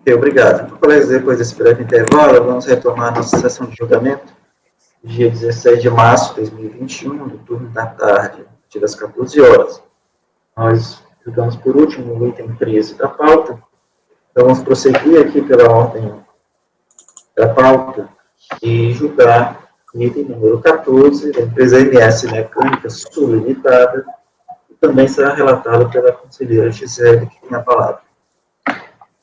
Ok, obrigado. Então, colegas, depois desse breve intervalo, vamos retomar nossa sessão de julgamento, dia 16 de março de 2021, do turno da tarde, a partir das 14 horas. Nós julgamos por último o item 13 da pauta, então vamos prosseguir aqui pela ordem da pauta e julgar o item número 14, da empresa MS Mecânica Sul Limitada, que também será relatado pela conselheira Gisele, que tem a palavra.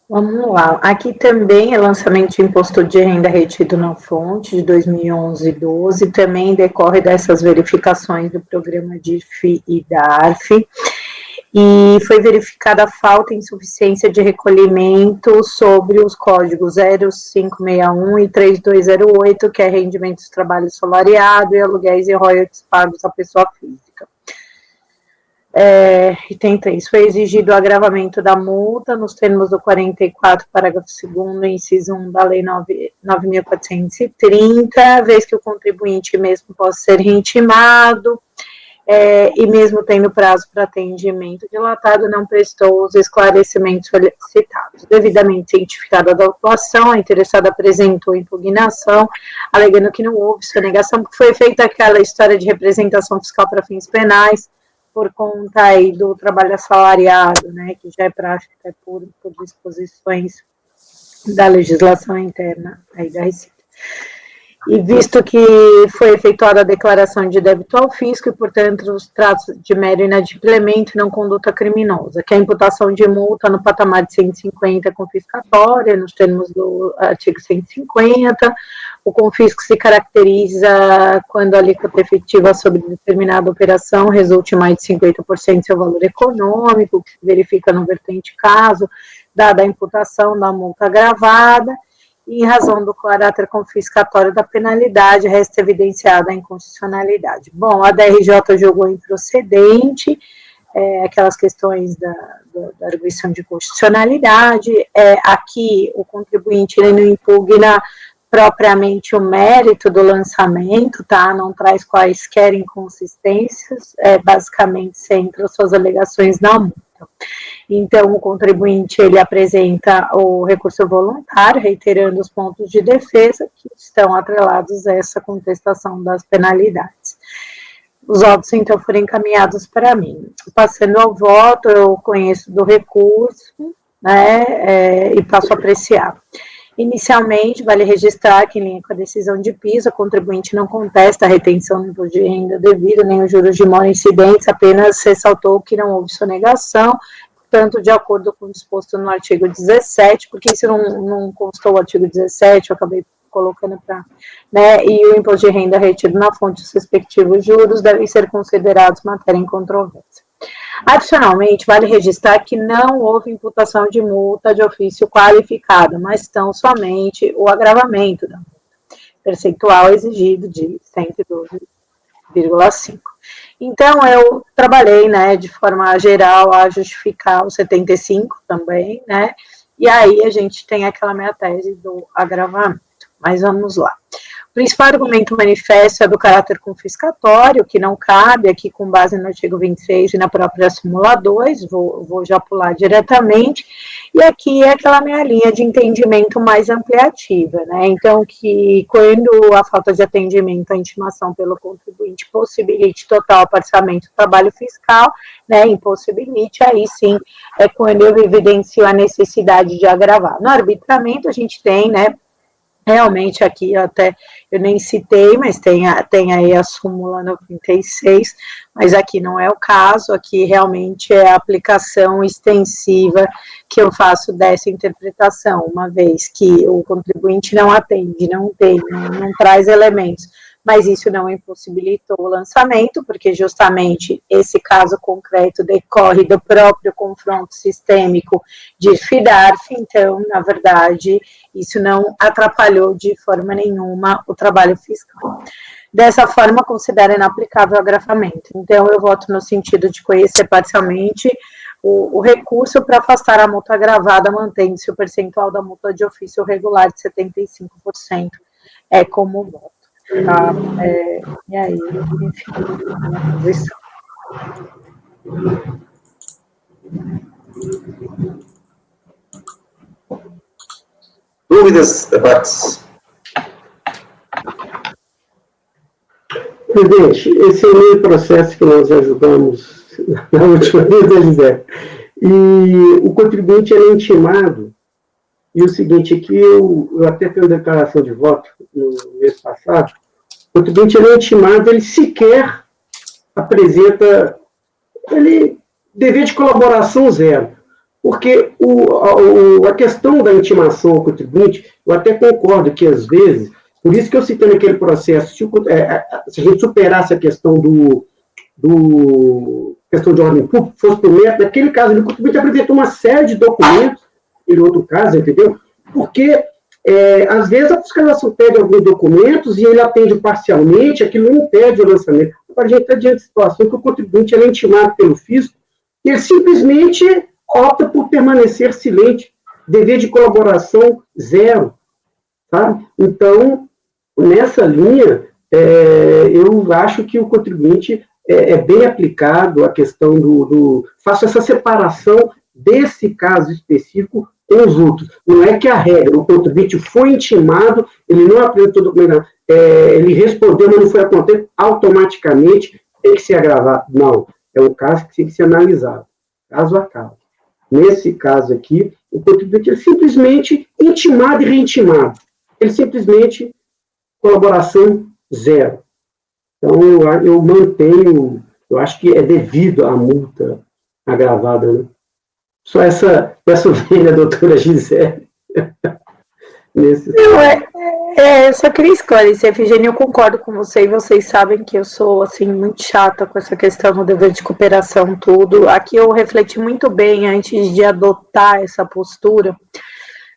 Vamos lá. Aqui também é lançamento de imposto de renda retido na fonte de 2011 e 12, também decorre dessas verificações do programa DIRF e DARF, e foi verificada a falta e insuficiência de recolhimento sobre os códigos 0561 e 3208, que é rendimento de trabalho solariado e aluguéis e royalties pagos à pessoa física. Item 3, foi exigido o agravamento da multa nos termos do 44, parágrafo 2º, inciso 1 da Lei 9.430, vez que o contribuinte mesmo possa ser reintimado, e mesmo tendo prazo para atendimento dilatado, não prestou os esclarecimentos solicitados. Devidamente cientificada da autuação, a interessada apresentou impugnação, alegando que não houve sonegação, porque foi feita aquela história de representação fiscal para fins penais, por conta aí do trabalho assalariado, né, que já é prática por disposições da legislação interna aí da Receita. E visto que foi efetuada a declaração de débito ao fisco e, portanto, os tratos de mero inadimplemento e não conduta criminosa, que é a imputação de multa no patamar de 150 confiscatória, nos termos do artigo 150, o confisco se caracteriza quando a alíquota efetiva sobre determinada operação resulte em mais de 50% do seu valor econômico, que se verifica no vertente caso, dada a imputação da multa agravada, e em razão do caráter confiscatório da penalidade, resta evidenciada a inconstitucionalidade. Bom, a DRJ julgou improcedente aquelas questões da arguição de constitucionalidade. Aqui, o contribuinte ele não impugna propriamente o mérito do lançamento, tá? Não traz quaisquer inconsistências, basicamente centra suas alegações na multa. Então, o contribuinte, ele apresenta o recurso voluntário, reiterando os pontos de defesa que estão atrelados a essa contestação das penalidades. Os autos, então, foram encaminhados para mim. Passando ao voto, eu conheço do recurso, né, e passo a apreciar. Inicialmente, vale registrar que, em linha com a decisão de piso, o contribuinte não contesta a retenção do imposto de renda devido, nem os juros de mora incidentes, apenas ressaltou que não houve sonegação, tanto de acordo com o disposto no artigo 17, porque isso não constou o artigo 17, eu acabei colocando para, né, e o imposto de renda retido na fonte dos respectivos juros devem ser considerados matéria em controvérsia. Adicionalmente, vale registrar que não houve imputação de multa de ofício qualificada, mas tão somente o agravamento da multa percentual exigido de 112,5. Então, eu trabalhei, né, de forma geral a justificar o 75 também, né, e aí a gente tem aquela minha tese do agravamento, mas vamos lá. O principal argumento manifesto é do caráter confiscatório, que não cabe aqui com base no artigo 26 e na própria súmula 2, vou já pular diretamente, e aqui é aquela minha linha de entendimento mais ampliativa, né, então que quando a falta de atendimento à intimação pelo contribuinte possibilite total parcelamento do trabalho fiscal, né, impossibilite, aí sim é quando eu evidencio a necessidade de agravar. No arbitramento a gente tem, né, realmente aqui até eu nem citei, mas tem aí a súmula 96, mas aqui não é o caso, aqui realmente é a aplicação extensiva que eu faço dessa interpretação, uma vez que o contribuinte não atende, não traz elementos, mas isso não impossibilitou o lançamento, porque justamente esse caso concreto decorre do próprio confronto sistêmico de FIDARF, então, na verdade, isso não atrapalhou de forma nenhuma o trabalho fiscal. Dessa forma, considera inaplicável o agravamento. Então, eu voto no sentido de conhecer parcialmente o recurso para afastar a multa agravada, mantendo-se o percentual da multa de ofício regular de 75%, como voto. Tá? E aí, enfim, minha posição. Dúvidas, debates? Presidente, esse é o mesmo processo que nós ajudamos na última vez, né, José? E o contribuinte é intimado. E o seguinte, aqui eu até tenho declaração de voto no mês passado, o contribuinte é intimado, ele sequer apresenta dever de colaboração zero. Porque a questão da intimação ao contribuinte, eu até concordo que, às vezes, por isso que eu citei naquele processo, se a gente superasse a questão questão de ordem pública, fosse por método, naquele caso, o contribuinte apresentou uma série de documentos, em outro caso, entendeu? Porque, às vezes, a fiscalização pede alguns documentos e ele atende parcialmente, aquilo não impede o lançamento. Agora, a gente está diante de situação que o contribuinte é intimado pelo fisco e ele simplesmente opta por permanecer silente, dever de colaboração zero, sabe? Então, nessa linha, eu acho que o contribuinte é bem aplicado a questão faço essa separação desse caso específico com os outros. Não é que a regra, o contribuinte foi intimado, ele não apresentou documentação, ele respondeu, mas não foi acontecer, automaticamente tem que ser agravado. Não, é um caso que tem que ser analisado, caso a caso. Nesse caso aqui, o contribuinte é simplesmente intimado e reintimado. Ele simplesmente, colaboração zero. Então, eu mantenho, eu acho que é devido à multa agravada, né? Só essa velha doutora Gisele. Eu só queria esclarecer, Efigênia, eu concordo com você, e vocês sabem que eu sou, assim, muito chata com essa questão do dever de cooperação, tudo. Aqui eu refleti muito bem antes de adotar essa postura,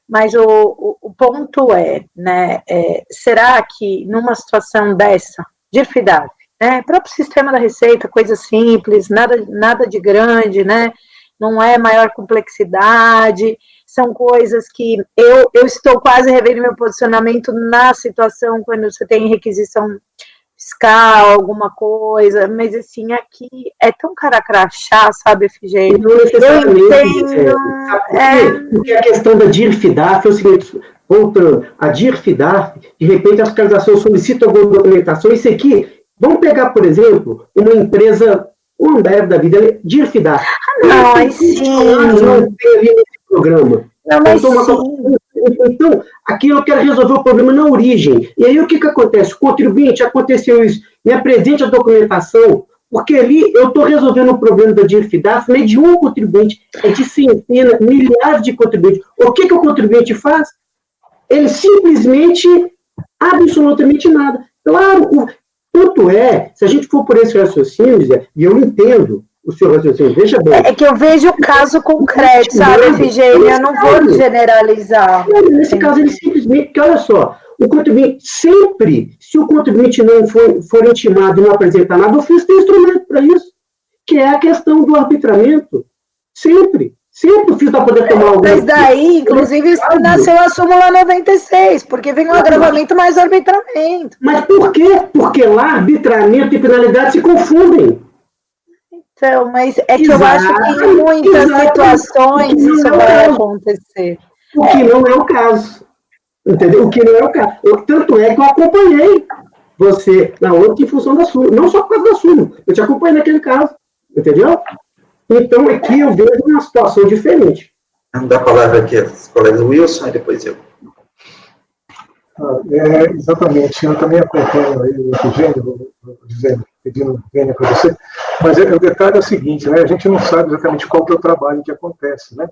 mas o ponto né, será que numa situação dessa, de FIDAF, né, próprio sistema da Receita, coisa simples, nada de grande, né, não é maior complexidade, são coisas que eu estou quase revendo meu posicionamento na situação quando você tem requisição fiscal, alguma coisa, mas assim, aqui é tão cara crachá, sabe, FG? Não necessariamente, porque a questão da DIR-FIDAF é o seguinte, voltando, a DIR-FIDAF, de repente a fiscalização solicita alguma documentação, isso aqui, vamos pegar, por exemplo, uma empresa, uma Ambev da vida, DIR-FIDAF. Não, aí sim. Não tem ali nesse programa. Não, mas sim. Então, aqui eu quero resolver o problema na origem. E aí o que acontece? O contribuinte, aconteceu isso, me apresente a documentação, porque ali eu estou resolvendo o problema da DIR-FIDAF, não é de um contribuinte, é de centenas, milhares de contribuintes. O que o contribuinte faz? Ele simplesmente, absolutamente nada. Claro, tanto se a gente for por esse raciocínio, Zé, e eu entendo o seu raciocínio, veja bem. É que eu vejo o caso concreto, sabe, Efigênia? Eu não vou generalizar. Nesse caso, ele simplesmente, porque olha só, o contribuinte, sempre, se o contribuinte não for intimado e não apresentar nada, o fisco tem instrumento para isso, que é a questão do arbitramento. Sempre o fisco vai poder tomar algum... Mas daí, inclusive, nasceu a súmula 96, porque vem um agravamento mais arbitramento. Mas por quê? Porque lá arbitramento e penalidade se confundem. Então, mas é que eu acho que em muitas situações isso vai acontecer. O que não é o caso. Entendeu? O que não é o caso. Tanto é que eu acompanhei você na outra em função da súmula. Não só por causa da súmula. Eu te acompanhei naquele caso. Entendeu? Então, aqui eu vejo uma situação diferente. Vamos dar a palavra aqui aos colegas Wilson e depois eu. Exatamente, eu também acompanho aí o Efigênio, dizendo, pedindo vênia para você, mas o detalhe é o seguinte, né, a gente não sabe exatamente qual que é o trabalho que acontece, né?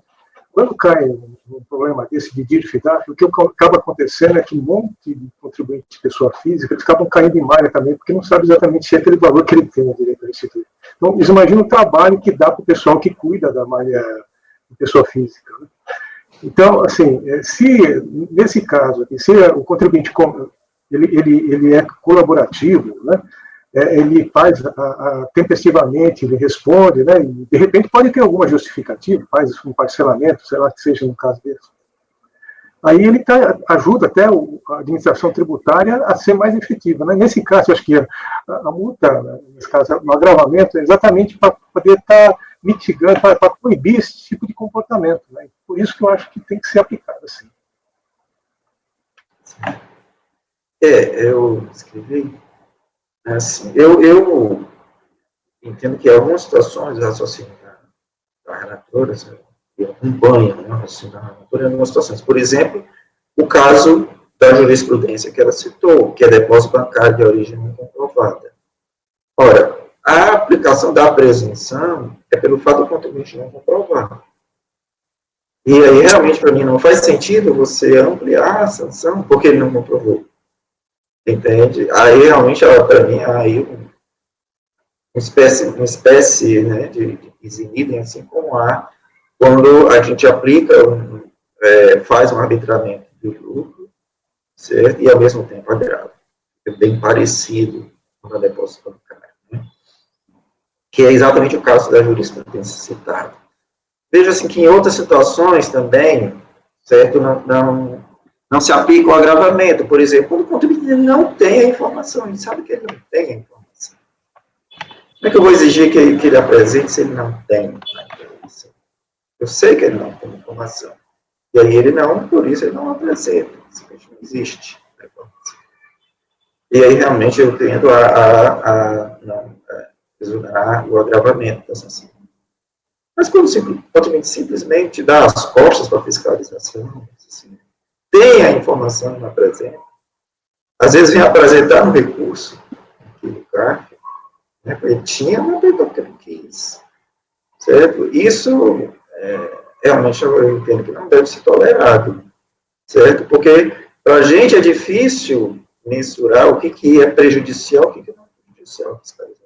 Quando cai um problema desse de DIR-FIDAF, o que acaba acontecendo é que um monte de contribuinte de pessoa física, eles acabam caindo em malha também, porque não sabe exatamente se é aquele valor que ele tem a direito a restituir. Então, eles imaginam o trabalho que dá para o pessoal que cuida da malha de pessoa física, né? Então, assim, nesse caso, se o contribuinte ele é colaborativo, né, ele faz tempestivamente, ele responde, né, e de repente pode ter alguma justificativa, faz um parcelamento, sei lá que seja no caso desse. Aí ele ajuda até a administração tributária a ser mais efetiva, né? Nesse caso, eu acho que a multa, nesse caso, no agravamento, é exatamente para poder estar mitigando, para proibir esse tipo de comportamento, né? Por isso que eu acho que tem que ser aplicado assim. Eu escrevi, assim, eu entendo que em algumas situações, o raciocínio da relatora, eu acompanho, né, o raciocínio da relatora em algumas situações. Por exemplo, o caso da jurisprudência que ela citou, que é depósito bancário de origem não comprovada. Ora, a aplicação da presunção é pelo fato do contribuinte não comprovar. E aí, realmente, para mim, não faz sentido você ampliar a sanção porque ele não comprovou. Entende? Aí, realmente, para mim, aí uma espécie né, de eximidem, assim como há quando a gente aplica, faz um arbitramento do lucro, certo? E, ao mesmo tempo, agravo. É bem parecido com a depósito bancário, né? Que é exatamente o caso da jurisprudência citada. Veja assim que em outras situações também, certo, não se aplica o agravamento. Por exemplo, quando o contribuinte não tem a informação, ele sabe que ele não tem a informação. Como é que eu vou exigir que ele apresente se ele não tem a informação? Eu sei que ele não tem informação. E aí ele não, por isso ele não apresenta. Simplesmente não existe a informação. E aí realmente eu tendo a exonerar o agravamento da sanção. Mas quando simplesmente dá as costas para a fiscalização, assim, tem a informação e não apresenta, às vezes vem apresentar no recurso, aquele CARF, né, ele tinha, mas apresentou porque não quis, certo? Isso, realmente, eu entendo que não deve ser tolerado, certo? Porque para a gente é difícil mensurar o que é prejudicial e o que não é prejudicial à fiscalização.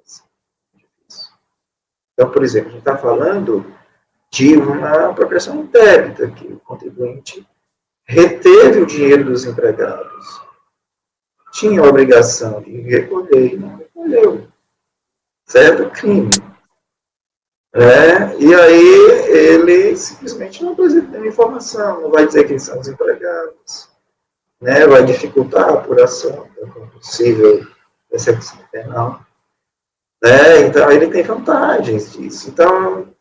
Então, por exemplo, a gente está falando de uma apropriação indébita, que o contribuinte reteve o dinheiro dos empregados, tinha a obrigação de recolher e não recolheu, certo? Crime. E aí ele simplesmente não apresenta informação, não vai dizer quem são os empregados, né? Vai dificultar a apuração da possível execução penal. Então, ele tem vantagens disso. Então,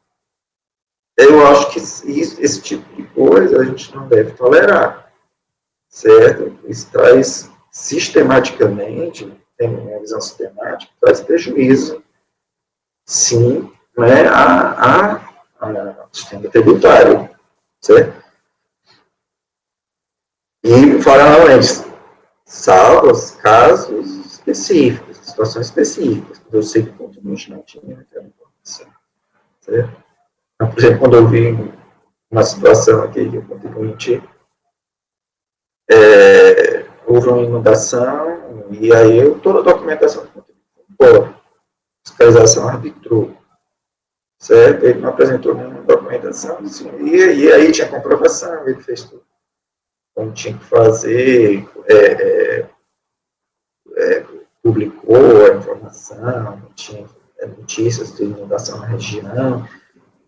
eu acho que esse tipo de coisa a gente não deve tolerar, certo? Isso traz sistematicamente, tem uma visão sistemática, traz prejuízo, sim, né, ao sistema tributário, certo? E, novamente, salvo os casos específicos, situações específicas, eu sei que o contribuinte não tinha aquela informação, certo? Então, por exemplo, quando eu vi uma situação aqui que o contribuinte houve uma inundação, e aí toda a documentação do contribuinte foi embora. A fiscalização arbitrou, certo? Ele não apresentou nenhuma documentação, assim, e aí tinha comprovação, ele fez tudo como tinha que fazer, publicou a informação, tinha notícias de inundação na região,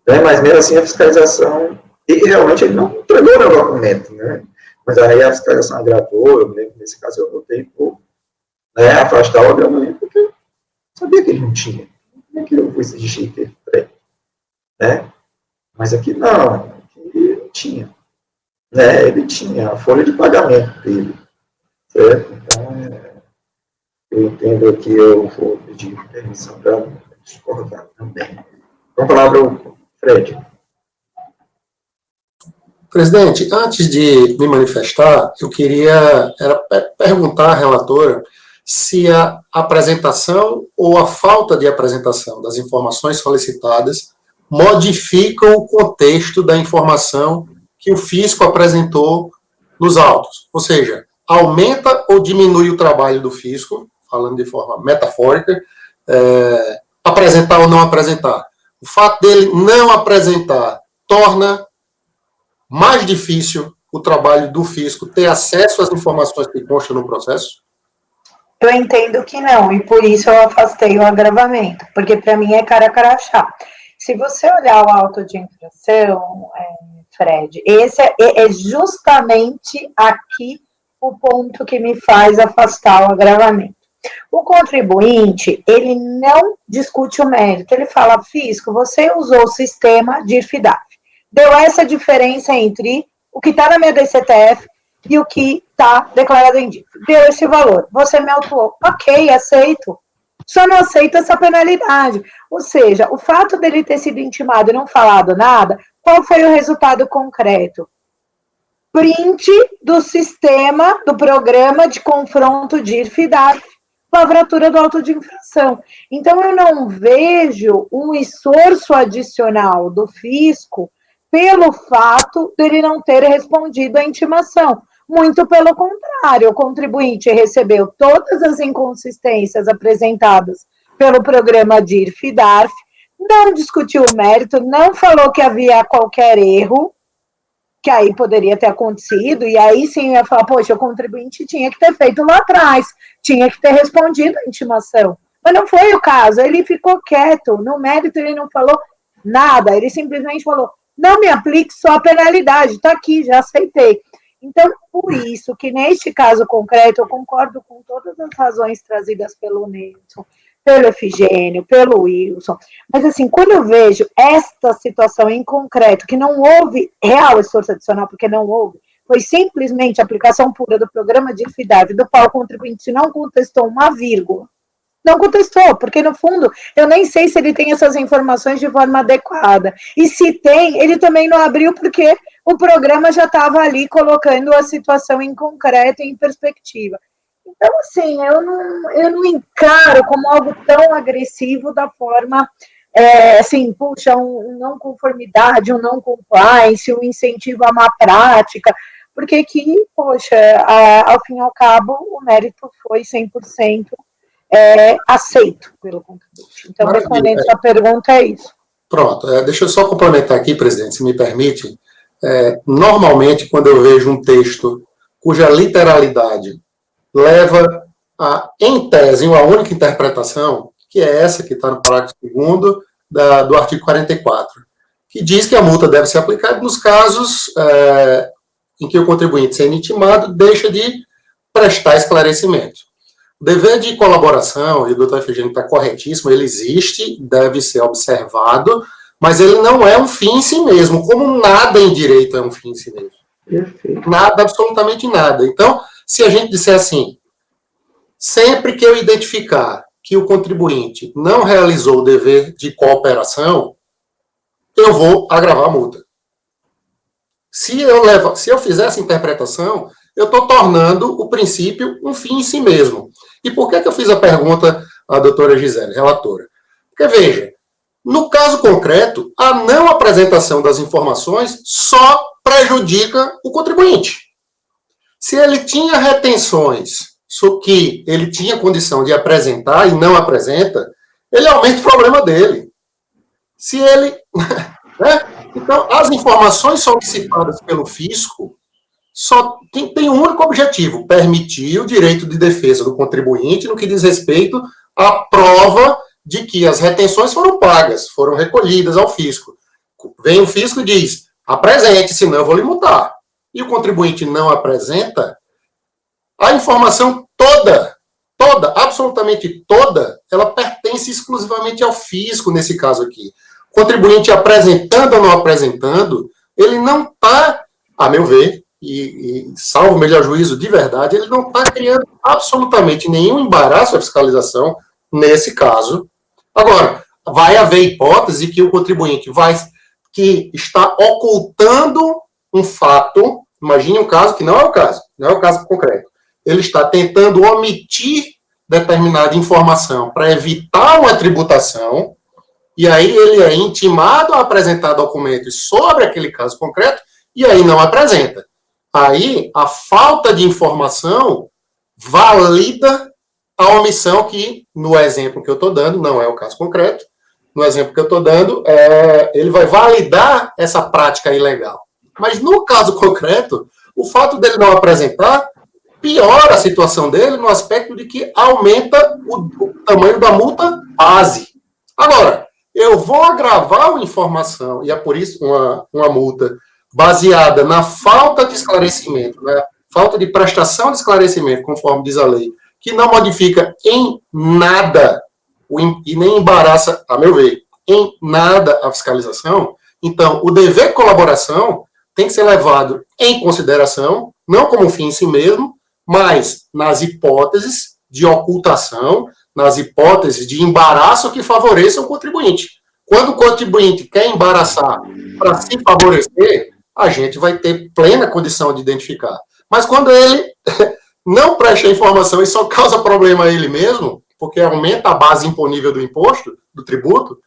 né? Mas mesmo assim a fiscalização, e realmente ele não entregou o documento, né? Mas aí a fiscalização agravou, eu lembro, nesse caso eu votei por afastar o agravamento, porque eu sabia que ele não tinha. Como é que eu vou exigir que ele treine? Né? Mas aqui não, aqui não tinha. Né? Ele tinha a folha de pagamento dele, certo? Então, eu entendo que eu vou pedir permissão para discordar também. Vamos falar para o Fred. Presidente, antes de me manifestar, eu queria perguntar à relatora se a apresentação ou a falta de apresentação das informações solicitadas modificam o contexto da informação que o fisco apresentou nos autos. Ou seja, aumenta ou diminui o trabalho do fisco, falando de forma metafórica, apresentar ou não apresentar. O fato dele não apresentar torna mais difícil o trabalho do fisco ter acesso às informações que constam no processo? Eu entendo que não, e por isso eu afastei o agravamento, porque para mim é cara-crachá. Se você olhar o auto de infração, Fred, esse é justamente aqui o ponto que me faz afastar o agravamento. O contribuinte, ele não discute o mérito, ele fala, fisco, você usou o sistema de IRFIDAF. Deu essa diferença entre o que está na minha DCTF e o que está declarado em dívida. Deu esse valor, você me autuou, ok, aceito. Só não aceito essa penalidade. Ou seja, o fato dele ter sido intimado e não falado nada, qual foi o resultado concreto? Print do sistema, do programa de confronto de IRF-DARF, lavratura do auto de infração. Então, eu não vejo um esforço adicional do fisco pelo fato dele não ter respondido à intimação. Muito pelo contrário, o contribuinte recebeu todas as inconsistências apresentadas pelo programa de IRF-DARF, não discutiu o mérito, não falou que havia qualquer erro, que aí poderia ter acontecido, e aí sim eu ia falar, poxa, o contribuinte tinha que ter feito lá atrás, tinha que ter respondido a intimação. Mas não foi o caso, ele ficou quieto, no mérito ele não falou nada, ele simplesmente falou, não me aplique só a penalidade, está aqui, já aceitei. Então, por isso que neste caso concreto, eu concordo com todas as razões trazidas pelo Nelson, pelo Efigênio, pelo Wilson, mas assim, quando eu vejo esta situação em concreto, que não houve real esforço adicional, porque não houve, foi simplesmente aplicação pura do programa de IRF-DARF, do qual o contribuinte não contestou uma vírgula, não contestou, porque no fundo, eu nem sei se ele tem essas informações de forma adequada, e se tem, ele também não abriu porque o programa já estava ali colocando a situação em concreto e em perspectiva. Então, assim, eu não encaro como algo tão agressivo da forma, assim, puxa, um não conformidade, um não compliance, um incentivo a má prática, porque que, poxa, ao fim e ao cabo, o mérito foi 100% aceito pelo contribuinte. Então, respondendo a sua pergunta, é isso. Pronto, deixa eu só complementar aqui, presidente, se me permite. Normalmente, quando eu vejo um texto cuja literalidade leva a, em tese, uma única interpretação, que é essa que está no parágrafo 2º do artigo 44, que diz que a multa deve ser aplicada nos casos em que o contribuinte, sendo intimado, deixa de prestar esclarecimento. O dever de colaboração, e o doutor Efigênio está corretíssimo, ele existe, deve ser observado, mas ele não é um fim em si mesmo, como nada em direito é um fim em si mesmo. Perfeito. Nada, absolutamente nada. Então, se a gente disser assim, sempre que eu identificar que o contribuinte não realizou o dever de cooperação, eu vou agravar a multa. Se eu fizer essa interpretação, eu estou tornando o princípio um fim em si mesmo. E por que eu fiz a pergunta à doutora Gisele, relatora? Porque, veja, no caso concreto, a não apresentação das informações só prejudica o contribuinte. Se ele tinha retenções que ele tinha condição de apresentar e não apresenta, ele aumenta o problema dele. Se ele... né? Então, as informações solicitadas pelo fisco só tem um único objetivo, permitir o direito de defesa do contribuinte no que diz respeito à prova de que as retenções foram pagas, foram recolhidas ao fisco. Vem o fisco e diz, apresente, senão eu vou lhe multar. E o contribuinte não apresenta, a informação toda, absolutamente toda, ela pertence exclusivamente ao fisco, nesse caso aqui. O contribuinte apresentando ou não apresentando, ele não está, a meu ver, e salvo o melhor juízo de verdade, ele não está criando absolutamente nenhum embaraço à fiscalização nesse caso. Agora, vai haver hipótese que o contribuinte que está ocultando um fato, imagine um caso que não é o caso concreto. Ele está tentando omitir determinada informação para evitar uma tributação, e aí ele é intimado a apresentar documentos sobre aquele caso concreto, e aí não apresenta. Aí, a falta de informação valida a omissão que, no exemplo que eu estou dando, não é o caso concreto, no exemplo que eu estou dando, ele vai validar essa prática ilegal. Mas, no caso concreto, o fato dele não apresentar piora a situação dele no aspecto de que aumenta o tamanho da multa base. Agora, eu vou agravar uma informação, e é por isso uma multa baseada na falta de esclarecimento, né? Falta de prestação de esclarecimento, conforme diz a lei, que não modifica em nada, e nem embaraça, a meu ver, em nada a fiscalização. Então, o dever de colaboração tem que ser levado em consideração, não como um fim em si mesmo, mas nas hipóteses de ocultação, nas hipóteses de embaraço que favoreçam o contribuinte. Quando o contribuinte quer embaraçar para se favorecer, a gente vai ter plena condição de identificar. Mas quando ele não presta a informação e só causa problema a ele mesmo, porque aumenta a base imponível do imposto, do tributo,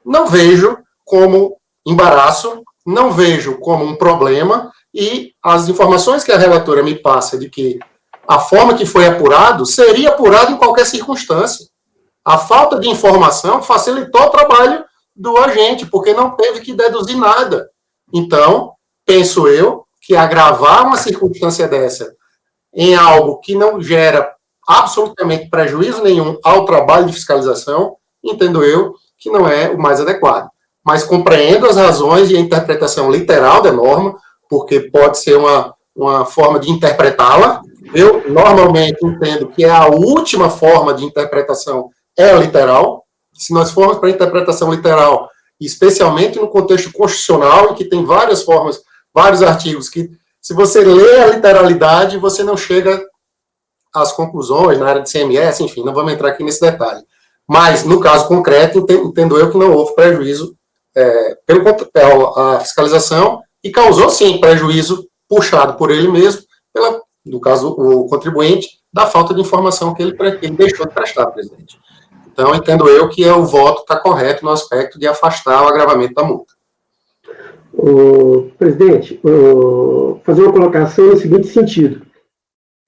não vejo como embaraço, não vejo como um problema, e as informações que a relatora me passa de que a forma que foi apurado seria apurado em qualquer circunstância. A falta de informação facilitou o trabalho do agente, porque não teve que deduzir nada. Então, penso eu que agravar uma circunstância dessa em algo que não gera absolutamente prejuízo nenhum ao trabalho de fiscalização, entendo eu que não é o mais adequado. Mas compreendo as razões e a interpretação literal da norma, porque pode ser uma forma de interpretá-la. Eu normalmente entendo que a última forma de interpretação é a literal. Se nós formos para a interpretação literal, especialmente no contexto constitucional, em que tem várias formas, vários artigos, que se você lê a literalidade, você não chega às conclusões na área de CMS, enfim, não vamos entrar aqui nesse detalhe. Mas, no caso concreto, entendo eu que não houve prejuízo à fiscalização e causou, sim, prejuízo puxado por ele mesmo, no caso, o contribuinte, da falta de informação que ele deixou de prestar, presidente. Então, entendo eu que o voto está correto no aspecto de afastar o agravamento da multa. Presidente, fazer uma colocação no seguinte sentido.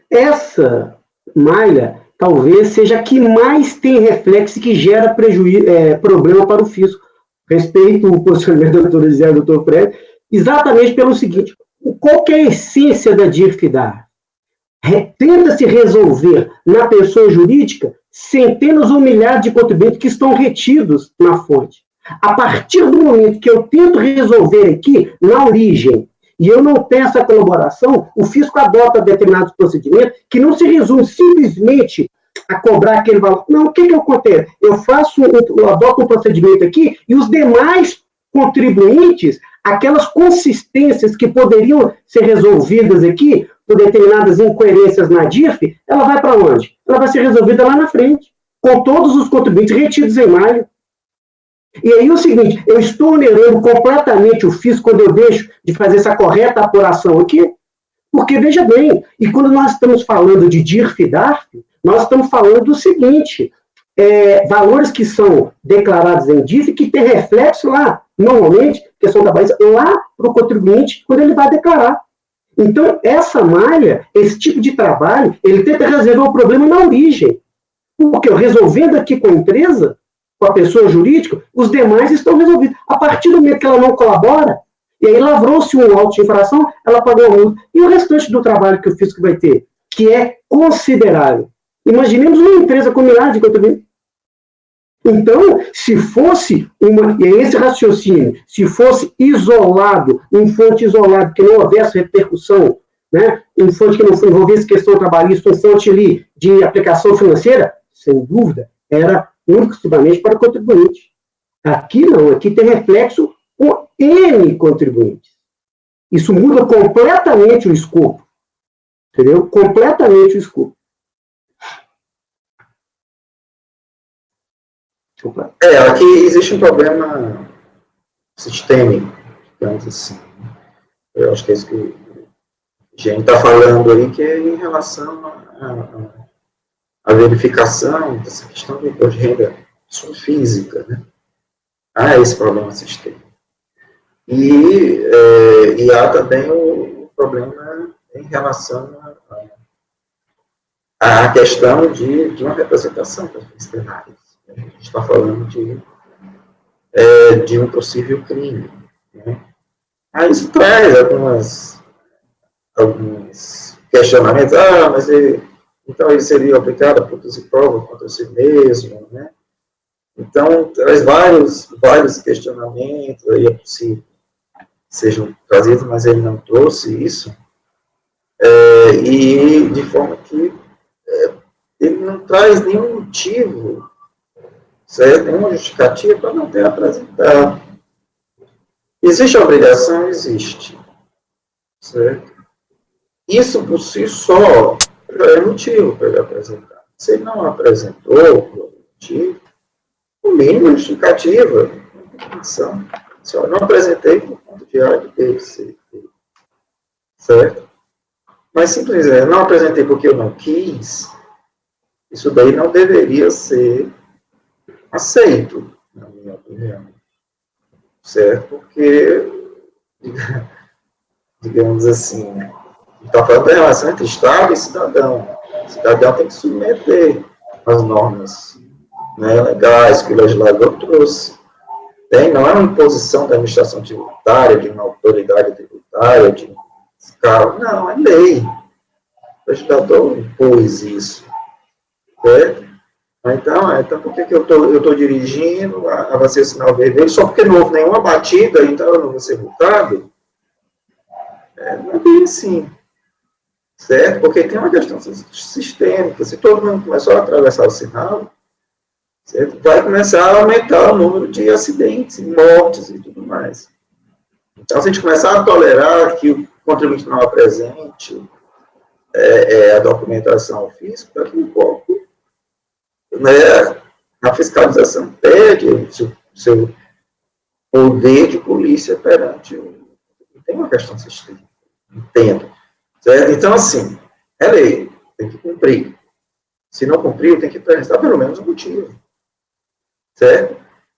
Essa malha talvez seja a que mais tem reflexo e que gera problema para o fisco. Respeito o posicionamento da doutora Gisele e do doutor Fred, exatamente pelo seguinte: qual que é a essência da DIRF-DARF? Tenta-se resolver na pessoa jurídica centenas ou milhares de contribuintes que estão retidos na fonte. A partir do momento que eu tento resolver aqui, na origem, e eu não tenho essa colaboração, o fisco adota determinados procedimentos que não se resume simplesmente a cobrar aquele valor. Não, o que acontece? Eu adoto um procedimento aqui e os demais contribuintes, aquelas consistências que poderiam ser resolvidas aqui por determinadas incoerências na DIRF, ela vai para onde? Ela vai ser resolvida lá na frente, com todos os contribuintes retidos em maio. E aí é o seguinte, eu estou onerando completamente o fisco quando eu deixo de fazer essa correta apuração aqui, porque, veja bem, e quando nós estamos falando de DIRF-DARF, nós estamos falando do seguinte, valores que são declarados em DIRF que tem reflexo lá, normalmente, questão da base, lá para o contribuinte, quando ele vai declarar. Então, essa malha, esse tipo de trabalho, ele tenta resolver o problema na origem. Porque eu resolvendo aqui com a empresa, com a pessoa jurídica, os demais estão resolvidos. A partir do momento que ela não colabora, e aí lavrou-se um auto de infração, ela pagou a multa. E o restante do trabalho que o fisco vai ter, que é considerável. Imaginemos uma empresa com milhares de contribuintes. Então, se fosse e esse raciocínio, se fosse isolado, um fonte isolado, que não houvesse repercussão, né, um fonte que não envolvesse questão trabalhista, um fonte ali de aplicação financeira, sem dúvida, era único exclusivamente para o contribuinte. Aqui não, aqui tem reflexo com N contribuintes. Isso muda completamente o escopo. Entendeu? Completamente o escopo. Aqui existe um problema sistêmico, digamos assim. Eu acho que é isso que a gente está falando aí, que é em relação à verificação dessa questão do imposto de renda física, né? Há esse problema sistêmico. E há também o problema em relação à questão de uma representação das plenárias. A gente está falando de um possível crime, né? Aí isso traz alguns questionamentos. Mas então ele seria obrigado a produzir prova contra si mesmo, né? Então, traz vários questionamentos, aí é possível que sejam trazidos, mas ele não trouxe isso, e de forma que ele não traz nenhum motivo, certo? Nenhuma justificativa para não ter apresentado. Existe a obrigação? Existe, certo? Isso por si só já é motivo para ele apresentar. Se ele não apresentou por motivo, o mínimo justificativa, só não apresentei por conta de A, de B, de C, de, certo? Mas simplesmente não apresentei porque eu não quis, isso daí não deveria ser aceito, na minha opinião. Certo? Porque, digamos assim, está falando da relação entre Estado e cidadão. O cidadão tem que submeter às normas, né, legais que o legislador trouxe. Não é uma imposição da administração tributária, de uma autoridade tributária, de fiscal. Não, é lei. O legislador impôs isso. Certo? Então por que eu estou dirigindo, vai ser sinal vermelho, só porque não houve nenhuma batida, então eu não vou ser multado? Não é bem assim. Certo? Porque tem uma questão sistêmica. Se todo mundo começar a atravessar o sinal, certo? Vai começar a aumentar o número de acidentes, mortes e tudo mais. Então, se a gente começar a tolerar que o contribuinte não apresente a documentação física, daqui a pouco, né, a fiscalização perde o seu poder de polícia perante o... Tem uma questão sistêmica. Entendo. Certo? Então, assim, é lei, tem que cumprir. Se não cumprir, tem que apresentar pelo menos um motivo. Certo?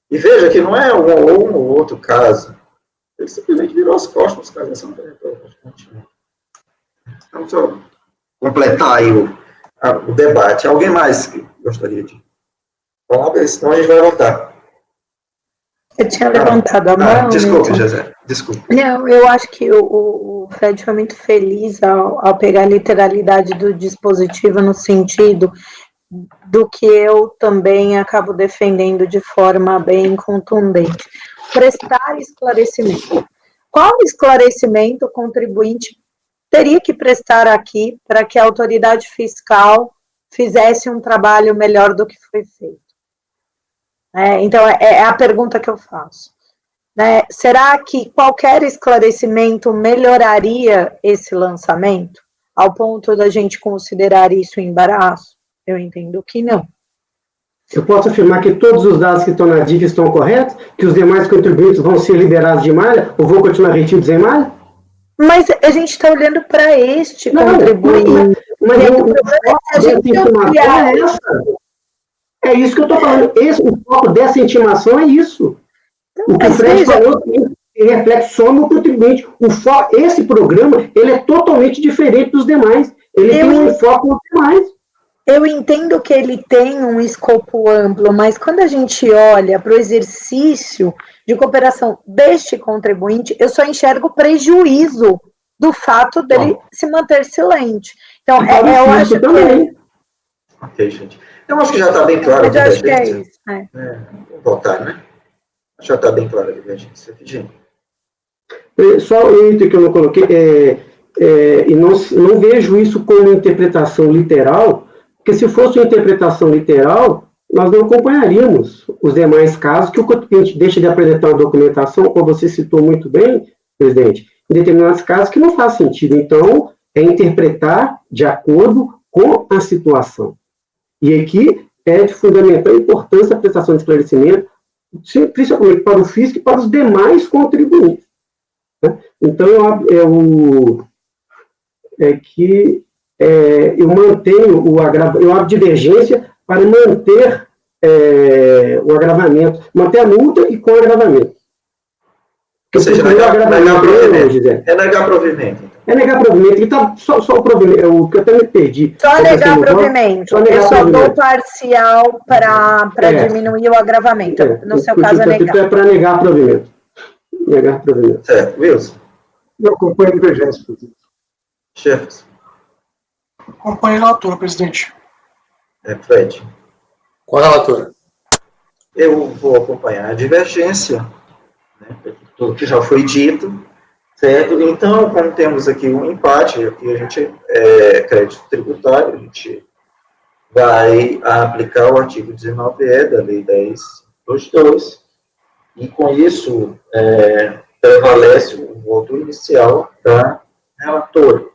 E veja que não é um ou outro caso. Ele simplesmente virou as costas para fiscalização territorial. Vamos só completar aí o debate. Alguém mais que gostaria de falar? Senão a gente vai voltar. Eu tinha levantado a mão. Desculpe, José. Desculpe. Não, eu acho que o Fred foi muito feliz ao pegar a literalidade do dispositivo no sentido do que eu também acabo defendendo de forma bem contundente. Prestar esclarecimento. Qual esclarecimento o contribuinte teria que prestar aqui para que a autoridade fiscal fizesse um trabalho melhor do que foi feito? Então, é a pergunta que eu faço. Será que qualquer esclarecimento melhoraria esse lançamento, ao ponto da gente considerar isso embaraço? Eu entendo que não. Eu posso afirmar que todos os dados que estão na DIF estão corretos? Que os demais contribuintes vão ser liberados de malha? Ou vão continuar retidos em malha? Mas a gente está olhando para este contribuinte. Mas a gente é essa. É isso que eu estou falando. O foco dessa intimação é isso. Então, o que o Fred falou reflete só no contribuinte. Esse programa ele é totalmente diferente dos demais. Ele tem um foco nos demais. Eu entendo que ele tem um escopo amplo, mas quando a gente olha para o exercício de cooperação deste contribuinte, eu só enxergo prejuízo do fato dele se manter silente. Então, eu acho também. Ok, gente. Eu acho que já está bem claro. Eu acho que é isso. Vou voltar, né? Já está bem claro a divergência. Gente. Só o item que eu não coloquei, e não vejo isso como interpretação literal, porque se fosse uma interpretação literal, nós não acompanharíamos os demais casos que o contribuinte deixa de apresentar uma documentação, como você citou muito bem, presidente, em determinados casos que não faz sentido. Então, é interpretar de acordo com a situação. E aqui é de fundamental importância a prestação de esclarecimento, principalmente para o fisco e para os demais contribuintes. Né? Então, eu mantenho eu abro divergência para manter o agravamento, manter a multa e com o agravamento. Ou seja, negar provimento. É negar provimento. É negar provimento. Então, só o provimento, o que eu até me perdi. Só negar provimento. Eu só dou parcial para diminuir o agravamento. No seu caso, é negar. É para negar provimento. Negar provimento. Certo. Wilson? Eu acompanho a divergência, presidente. Chefes? Acompanho a relatora, presidente. Fred? Com a relatora. Eu vou acompanhar a divergência, né, tudo que já foi dito, certo? Então, como temos aqui um empate, aqui a gente crédito tributário, a gente vai aplicar o artigo 19E da Lei 10.22, e com isso prevalece o voto inicial da relatora.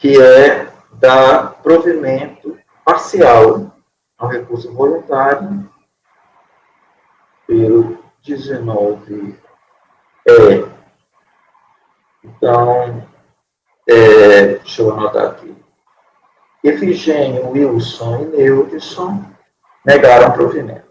que é dar provimento parcial ao recurso voluntário pelo 19E. Então, deixa eu anotar aqui. Efigênio, Wilson e Neudson negaram provimento.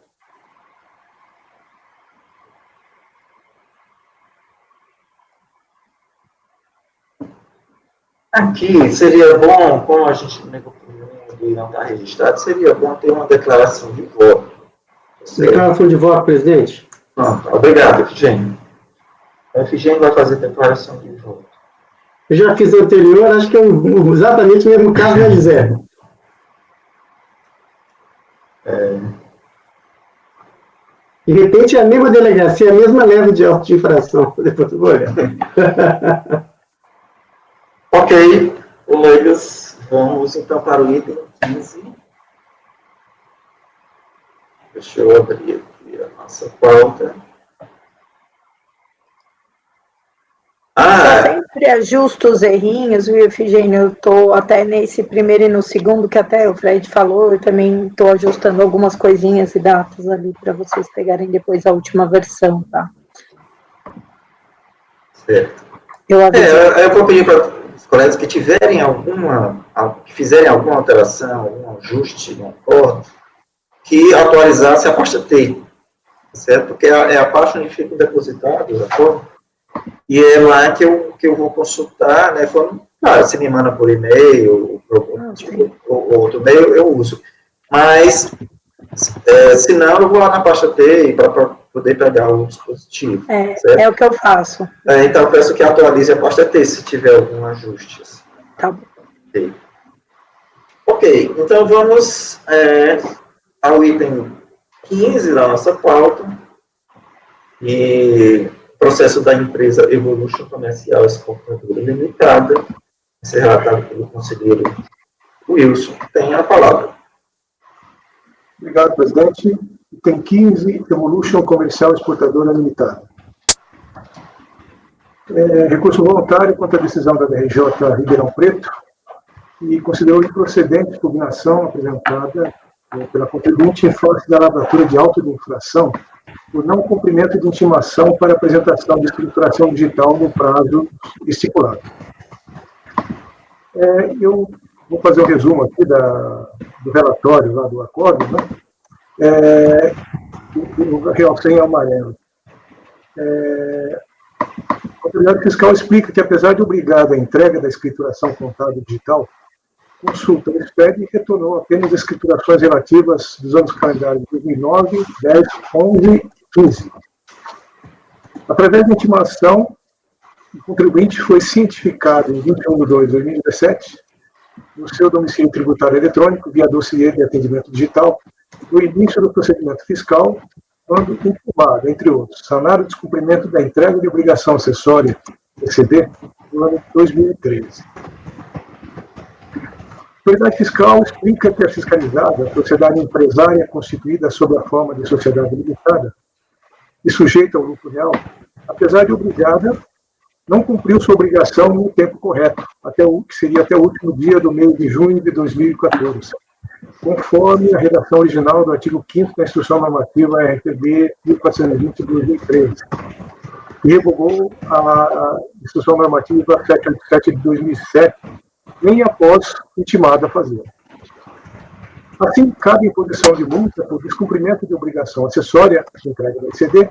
Aqui seria bom, como a gente negou provimento e não está registrado, seria bom ter uma declaração de voto. Declaração de voto, presidente. Pronto, obrigado, Efigênio. A Efigênio vai fazer declaração de voto. Eu já fiz o anterior, acho que é exatamente o mesmo caso, né, José? De repente é a mesma delegacia, a mesma leva de auto de infração. Depois eu vou olhar. Ok, colegas, vamos então para o item 15. Deixa eu abrir aqui a nossa pauta. Sempre ajusto os errinhos, viu, Efigênio? Eu estou até nesse primeiro e no segundo, que até o Fred falou, eu também estou ajustando algumas coisinhas e datas ali para vocês pegarem depois a última versão, tá? Certo. Eu vou pedir para os colegas que tiverem que fizerem alguma alteração, algum ajuste no acordo, que atualizasse a pasta T, certo? Porque é a pasta onde fica o depositado, do acordo. E é lá que eu vou consultar, né? Se me manda por e-mail, ou outro meio, eu uso. Mas, se não, eu vou lá na pasta T para poder pegar o dispositivo. É o que eu faço. Então, eu peço que atualize a pasta T, se tiver algum ajuste. Assim. Tá bom. Ok, então vamos ao item 15 da nossa pauta. E processo da empresa Evolution Comercial Exportadora Limitada, encerrado pelo conselheiro Wilson, tem a palavra. Obrigado, presidente. Item 15, Evolution Comercial Exportadora Limitada. Recurso voluntário contra a decisão da DRJ Ribeirão Preto e considerou improcedente a impugnação apresentada pela contribuinte em face da lavratura de auto de infração por não cumprimento de intimação para apresentação de escrituração digital no prazo estipulado. Eu vou fazer um resumo aqui do relatório lá do acordo, né? O realcei em amarelo. A autoridade fiscal explica que, apesar de obrigada à entrega da escrituração contábil digital, consulta o SPED e retornou apenas escriturações relativas dos anos calendários 2009, 10, 11 e 15. Através da intimação, o contribuinte foi cientificado em 21 de 2 de 2017, no seu domicílio tributário eletrônico, via dossiê de atendimento digital, no início do procedimento fiscal, quando informado, entre outros, sanar o descumprimento da entrega de obrigação acessória, ECD, no ano de 2013. A autoridade fiscal explica que a fiscalizada, a sociedade empresária constituída sob a forma de sociedade limitada e sujeita ao lucro real, apesar de obrigada, não cumpriu sua obrigação no tempo correto, que seria até o último dia do mês de junho de 2014, conforme a redação original do artigo 5º da Instrução Normativa RTB 1420 de 2013, e revogou a Instrução Normativa 787 de 2007, nem após intimado a fazer. Assim, cabe imposição de multa por descumprimento de obrigação acessória de entrega da ECD,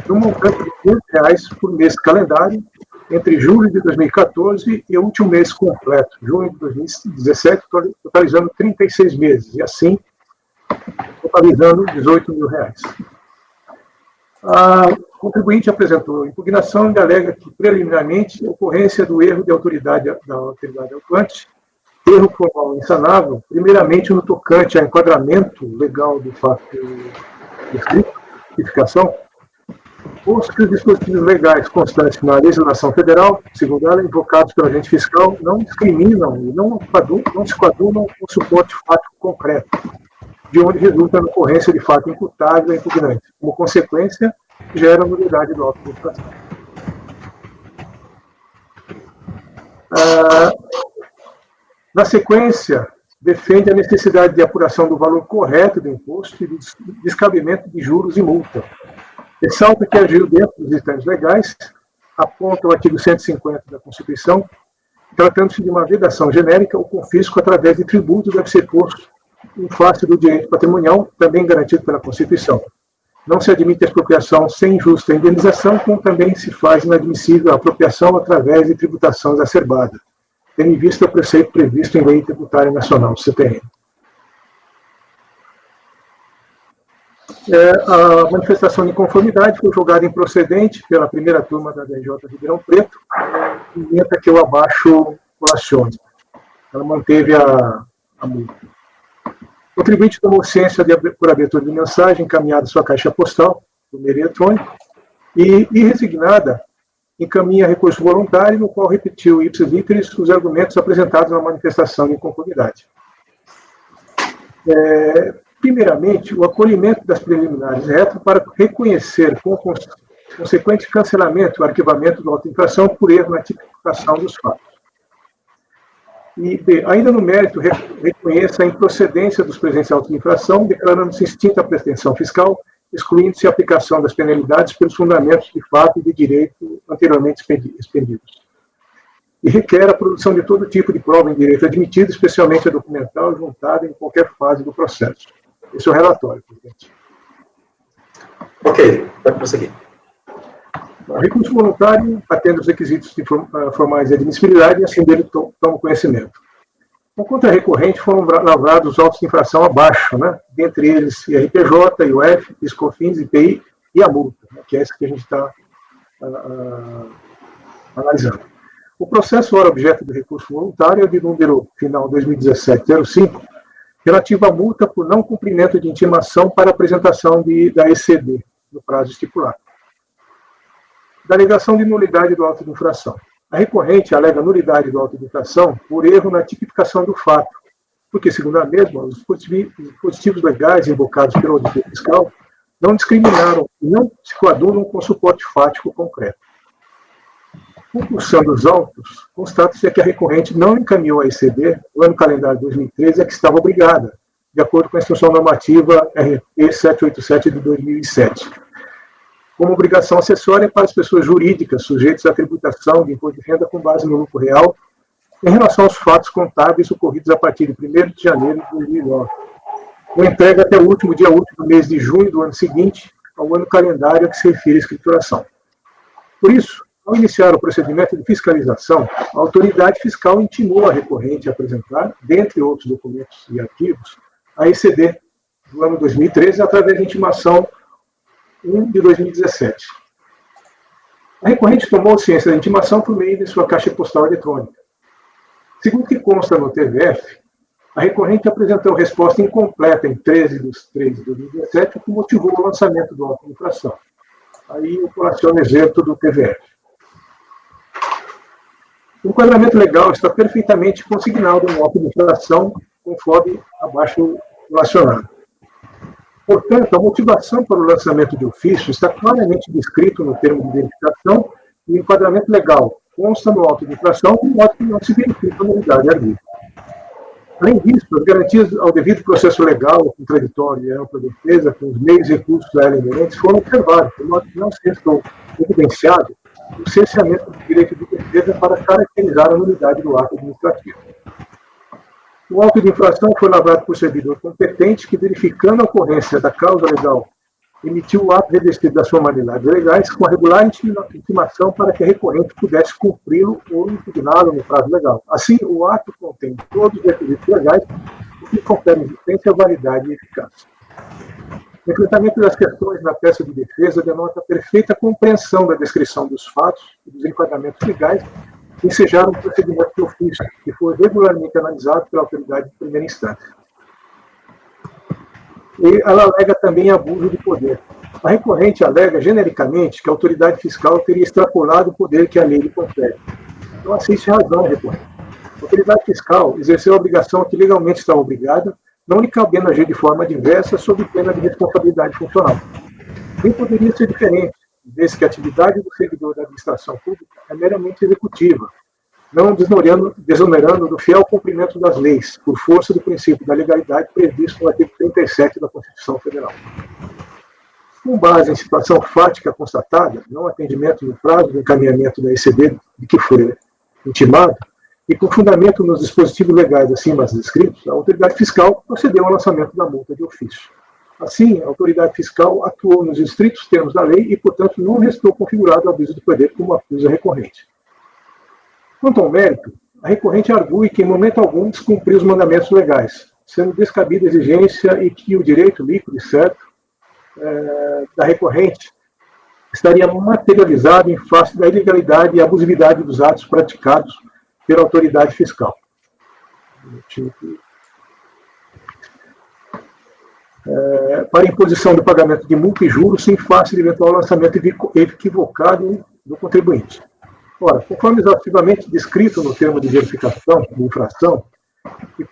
no montante de R$500 por mês calendário, entre julho de 2014 e o último mês completo, junho de 2017, totalizando 36 meses, e assim, totalizando R$18 mil. A contribuinte apresentou impugnação e alega que, preliminarmente, a ocorrência do erro da autoridade atuante, erro formal insanável, primeiramente no tocante ao enquadramento legal do fato de tipificação, posto que os dispositivos legais constantes na legislação federal, segundo ela, invocados pelo agente fiscal, não discriminam e não se coadunam com suporte fático concreto, de onde resulta a ocorrência de fato imputável a impugnante. Como consequência, gera a nulidade do auto de infração. Na sequência, defende a necessidade de apuração do valor correto do imposto e do descabimento de juros e multa. Ressalta que agiu dentro dos ditames legais, aponta o artigo 150 da Constituição, tratando-se de uma vedação genérica, o confisco através de tributo deve ser posto em face do direito patrimonial, também garantido pela Constituição. Não se admite expropriação sem justa indenização, como também se faz inadmissível a apropriação através de tributação exacerbada, tendo em vista o preceito previsto em Lei Tributária Nacional, CTN. A manifestação de conformidade foi julgada improcedente pela primeira turma da DJ Ribeirão Preto, e inventa que o abaixo colacione. Ela manteve a multa. O contribuinte tomou ciência por abertura de mensagem encaminhada à sua caixa postal, por meio eletrônico, e, resignada, encaminha recurso voluntário, no qual repetiu ipsis literis os argumentos apresentados na manifestação de inconformidade. Primeiramente, o acolhimento das preliminares retas para reconhecer com consequente cancelamento o arquivamento da auto-infração por erro na tipificação dos fatos. E, B, ainda no mérito, reconheça a improcedência dos presentes auto-infração, declarando-se extinta a pretensão fiscal, excluindo-se a aplicação das penalidades pelos fundamentos de fato e de direito anteriormente expendidos. E requer a produção de todo tipo de prova em direito admitido, especialmente a documental, juntada em qualquer fase do processo. Esse é o relatório, presidente. Ok, pode prosseguir. O recurso voluntário atende aos requisitos formais de admissibilidade e assim dele toma conhecimento. Por conta recorrente, foram lavrados os autos de infração abaixo, né? Dentre eles IRPJ, IOF, PIS/COFINS, IPI e a multa, né? Que é essa que a gente está analisando. O processo ora objeto do recurso voluntário é de número final 2017-05, relativo à multa por não cumprimento de intimação para apresentação da ECD, no prazo estipulado. Da alegação de nulidade do auto de infração. A recorrente alega nulidade do auto de infração por erro na tipificação do fato, porque, segundo a mesma, os dispositivos legais invocados pelo auditor fiscal não discriminaram e não se coadunam com suporte fático concreto. Compulsando os autos, constata-se que a recorrente não encaminhou a ECD no ano calendário 2013 a que estava obrigada, de acordo com a Instrução Normativa RP 787 de 2007. Como obrigação acessória para as pessoas jurídicas sujeitas à tributação de imposto de renda com base no lucro real, em relação aos fatos contábeis ocorridos a partir de 1º de janeiro de 2009. Com entrega até o último dia útil do mês de junho do ano seguinte, ao ano calendário a que se refere a escrituração. Por isso, ao iniciar o procedimento de fiscalização, a autoridade fiscal intimou a recorrente a apresentar, dentre outros documentos e arquivos, a ECD do ano 2013 através da intimação 1 de 2017. A recorrente tomou ciência da intimação por meio de sua caixa postal eletrônica. Segundo o que consta no TVF, a recorrente apresentou resposta incompleta em 13 de 3 de 2017, o que motivou o lançamento do auto de infração. Aí eu colaciono o exemplo do TVF. O enquadramento legal está perfeitamente consignado no auto de infração, conforme abaixo relacionado. Portanto, a motivação para o lançamento de ofício está claramente descrito no termo de verificação e o enquadramento legal consta no auto de infração, de modo que não se verifica a nulidade arbítrio. Além disso, as garantias ao devido processo legal, contraditório e ampla defesa, com os meios e recursos a ela inerentes, foram observados, de modo que não se restou evidenciado o cerceamento do direito de defesa para caracterizar a nulidade do ato administrativo. O auto de infração foi lavrado por servidor competente que, verificando a ocorrência da causa legal, emitiu o ato revestido das formalidades legais com a regular intimação para que a recorrente pudesse cumpri-lo ou impugná-lo no prazo legal. Assim, o ato contém todos os requisitos legais que conferem existência, validade e eficácia. O enfrentamento das questões na peça de defesa denota a perfeita compreensão da descrição dos fatos e dos enquadramentos legais que ensejaram o procedimento de ofício, que foi regularmente analisado pela autoridade de primeira instância. E ela alega também abuso de poder. A recorrente alega genericamente que a autoridade fiscal teria extrapolado o poder que a lei lhe confere. Não assiste razão, recorrente. A autoridade fiscal exerceu a obrigação que legalmente estava obrigada, não lhe cabendo agir de forma diversa sob pena de responsabilidade funcional. Nem poderia ser diferente, desde que a atividade do servidor da administração pública é meramente executiva, não desonerando do fiel cumprimento das leis, por força do princípio da legalidade previsto no artigo 37 da Constituição Federal. Com base em situação fática constatada, não atendimento no prazo do encaminhamento da ECD de que foi intimado, e com fundamento nos dispositivos legais acima descritos, a autoridade fiscal procedeu ao lançamento da multa de ofício. Assim, a autoridade fiscal atuou nos estritos termos da lei e, portanto, não restou configurado o aviso do poder como acusa recorrente. Quanto ao mérito, a recorrente argue que, em momento algum, descumpriu os mandamentos legais, sendo descabida a exigência e que o direito líquido e certo da recorrente estaria materializado em face da ilegalidade e abusividade dos atos praticados pela autoridade fiscal. Para imposição do pagamento de multa e juros em face de eventual lançamento equivocado do contribuinte. Ora, conforme exaustivamente descrito no termo de verificação de infração e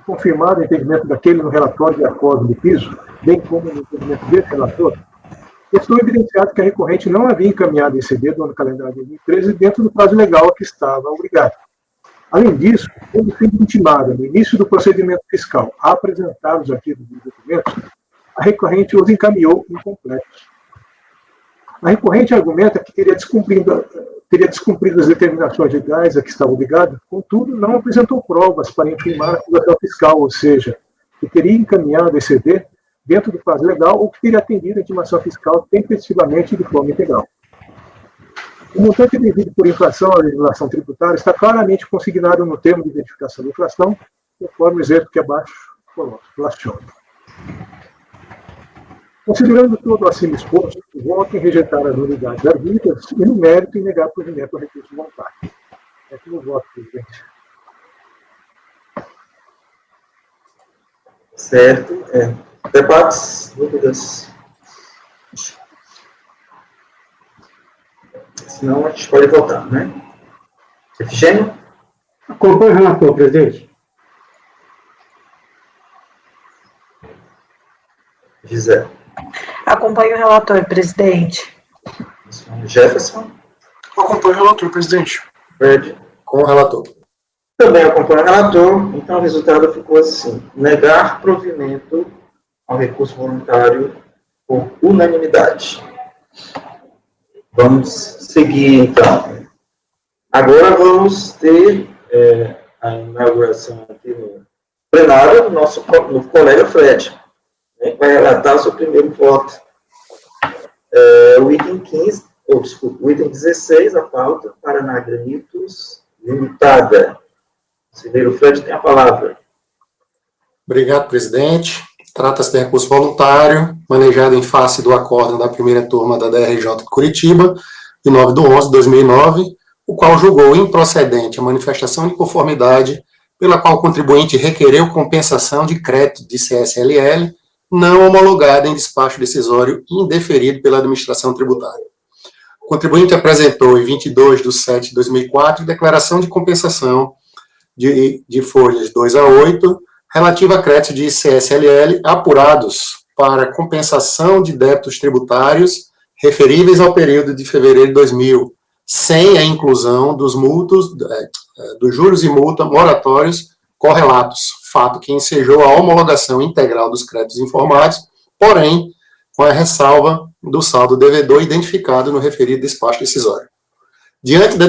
confirmado o entendimento daquele no relatório de acordo de piso, bem como no entendimento desse relator, estou evidenciado que a recorrente não havia encaminhado esse ECD do ano calendário de 2013 dentro do prazo legal a que estava obrigado. Além disso, quando foi intimada no início do procedimento fiscal a apresentar os arquivos dos documentos, a recorrente os encaminhou incompletos. A recorrente argumenta que teria descumprido as determinações legais a que estava obrigado, contudo, não apresentou provas para infirmar a acusação fiscal, ou seja, que teria encaminhado esse ECD dentro do prazo legal ou que teria atendido a intimação fiscal tempestivamente e de forma integral. O montante devido por infração à legislação tributária está claramente consignado no termo de identificação de infração, conforme o exemplo que abaixo relaciona. Considerando todo o acima exposto, voto em rejeitar as unidades arbítrias e, no mérito, em negar provimento ao recurso voluntário. É aqui no voto, presidente. Certo. Debates, dúvidas? Senão a gente pode votar, né? Efigênio? Acompanhe o relator, presidente. Gisele? Acompanho o relator, presidente. Jefferson? Acompanho o relator, presidente. Fred? Com o relator. Também acompanho o relator, então o resultado ficou assim: negar provimento ao recurso voluntário por unanimidade. Vamos seguir, então. Agora vamos ter a inauguração aqui no plenário do nosso colega Fred, né, que vai relatar o seu primeiro voto. O item 15, o item 16, a pauta, Paraná Granitos Limitada. O conselheiro Fred tem a palavra. Obrigado, presidente. Trata-se de recurso voluntário, manejado em face do acórdão da primeira turma da DRJ de Curitiba, de 9/11/2009, o qual julgou improcedente a manifestação de conformidade pela qual o contribuinte requereu compensação de crédito de CSLL não homologada em despacho decisório indeferido pela administração tributária. O contribuinte apresentou, em 22/7/2004, declaração de compensação de folhas 2 a 8, relativa a créditos de CSLL apurados para compensação de débitos tributários referíveis ao período de fevereiro de 2000, sem a inclusão dos juros e multa moratórios correlatos, fato que ensejou a homologação integral dos créditos informados, porém, com a ressalva do saldo devedor identificado no referido despacho decisório. Diante da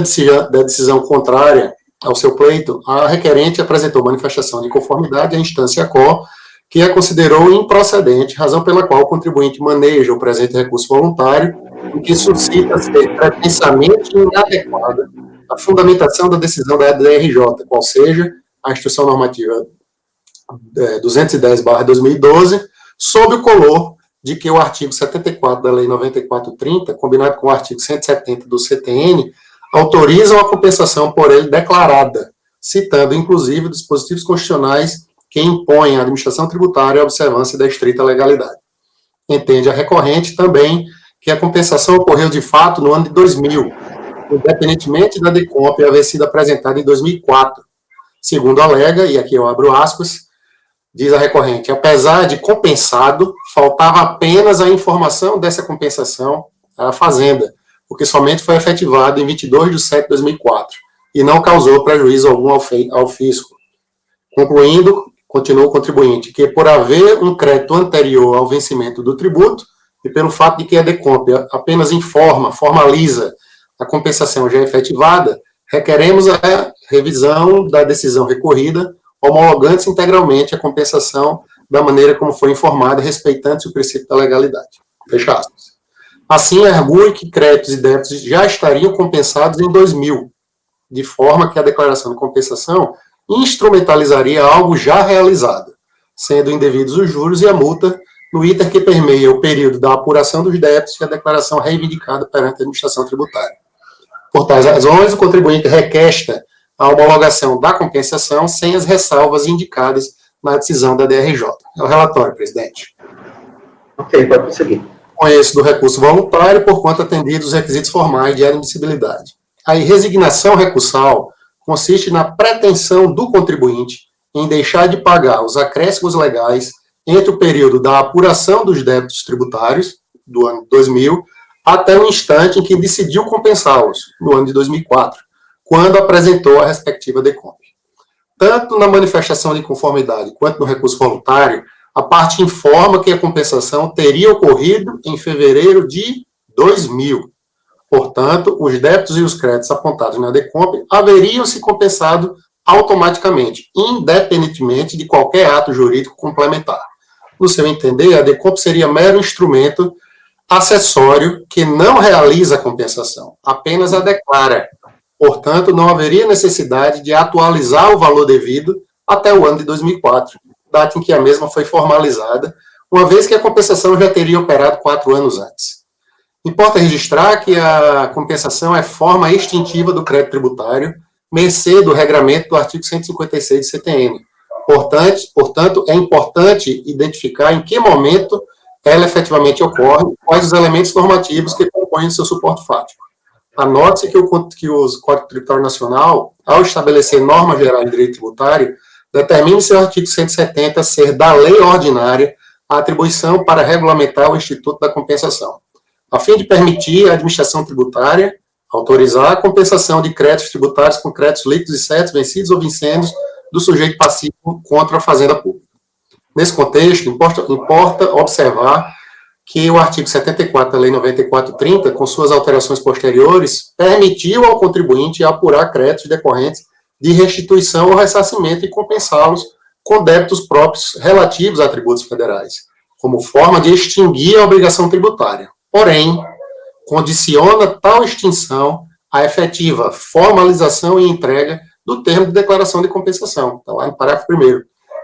decisão contrária ao seu pleito, a requerente apresentou manifestação de conformidade à instância COR, que a considerou improcedente, razão pela qual o contribuinte maneja o presente recurso voluntário, o que suscita ser pretensamente inadequada a fundamentação da decisão da DRJ, qual seja a Instrução Normativa 210/2012, sob o color de que o artigo 74 da Lei 9430, combinado com o artigo 170 do CTN, autorizam a compensação por ele declarada, citando, inclusive, dispositivos constitucionais que impõem à administração tributária a observância da estrita legalidade. Entende a recorrente também que a compensação ocorreu de fato no ano de 2000, independentemente da DECOMP haver sido apresentada em 2004. Segundo alega, e aqui eu abro aspas, diz a recorrente, apesar de compensado, faltava apenas a informação dessa compensação à Fazenda, porque somente foi efetivado em 22/7/2004. e não causou prejuízo algum ao fisco. Concluindo, continua o contribuinte, que por haver um crédito anterior ao vencimento do tributo, e pelo fato de que a DECOMP apenas formaliza a compensação já efetivada, requeremos a revisão da decisão recorrida, homologando-se integralmente a compensação da maneira como foi informada, respeitando-se o princípio da legalidade. Fecha aspas. Assim, argue que créditos e débitos já estariam compensados em 2000, de forma que a declaração de compensação instrumentalizaria algo já realizado, sendo indevidos os juros e a multa no item que permeia o período da apuração dos débitos e a declaração reivindicada perante a administração tributária. Por tais razões, o contribuinte requesta a homologação da compensação sem as ressalvas indicadas na decisão da DRJ. É o relatório, presidente. Ok, pode prosseguir. Conheço do recurso voluntário, por quanto atendidos os requisitos formais de admissibilidade. A resignação recursal consiste na pretensão do contribuinte em deixar de pagar os acréscimos legais entre o período da apuração dos débitos tributários, do ano 2000, até o instante em que decidiu compensá-los, no ano de 2004, quando apresentou a respectiva DECOMP. Tanto na manifestação de conformidade quanto no recurso voluntário, a parte informa que a compensação teria ocorrido em fevereiro de 2000. Portanto, os débitos e os créditos apontados na DECOMP haveriam se compensado automaticamente, independentemente de qualquer ato jurídico complementar. No seu entender, a DECOMP seria mero instrumento acessório que não realiza a compensação, apenas a declara. Portanto, não haveria necessidade de atualizar o valor devido até o ano de 2004, data em que a mesma foi formalizada, uma vez que a compensação já teria operado 4 anos antes. Importa registrar que a compensação é forma extintiva do crédito tributário, mercê do regramento do artigo 156 do CTN. Portanto, é importante identificar em que momento ela efetivamente ocorre e quais os elementos normativos que compõem o seu suporte fático. Anote-se que o Código Tributário Nacional, ao estabelecer normas gerais de direito tributário, determina em seu artigo 170 ser da lei ordinária a atribuição para regulamentar o Instituto da Compensação, a fim de permitir à administração tributária autorizar a compensação de créditos tributários com créditos líquidos e certos, vencidos ou vincendos, do sujeito passivo contra a fazenda pública. Nesse contexto, importa observar que o artigo 74 da Lei 9430, com suas alterações posteriores, permitiu ao contribuinte apurar créditos decorrentes de restituição ou ressarcimento e compensá-los com débitos próprios relativos a tributos federais, como forma de extinguir a obrigação tributária. Porém, condiciona tal extinção à efetiva formalização e entrega do termo de declaração de compensação, está lá no parágrafo 1º,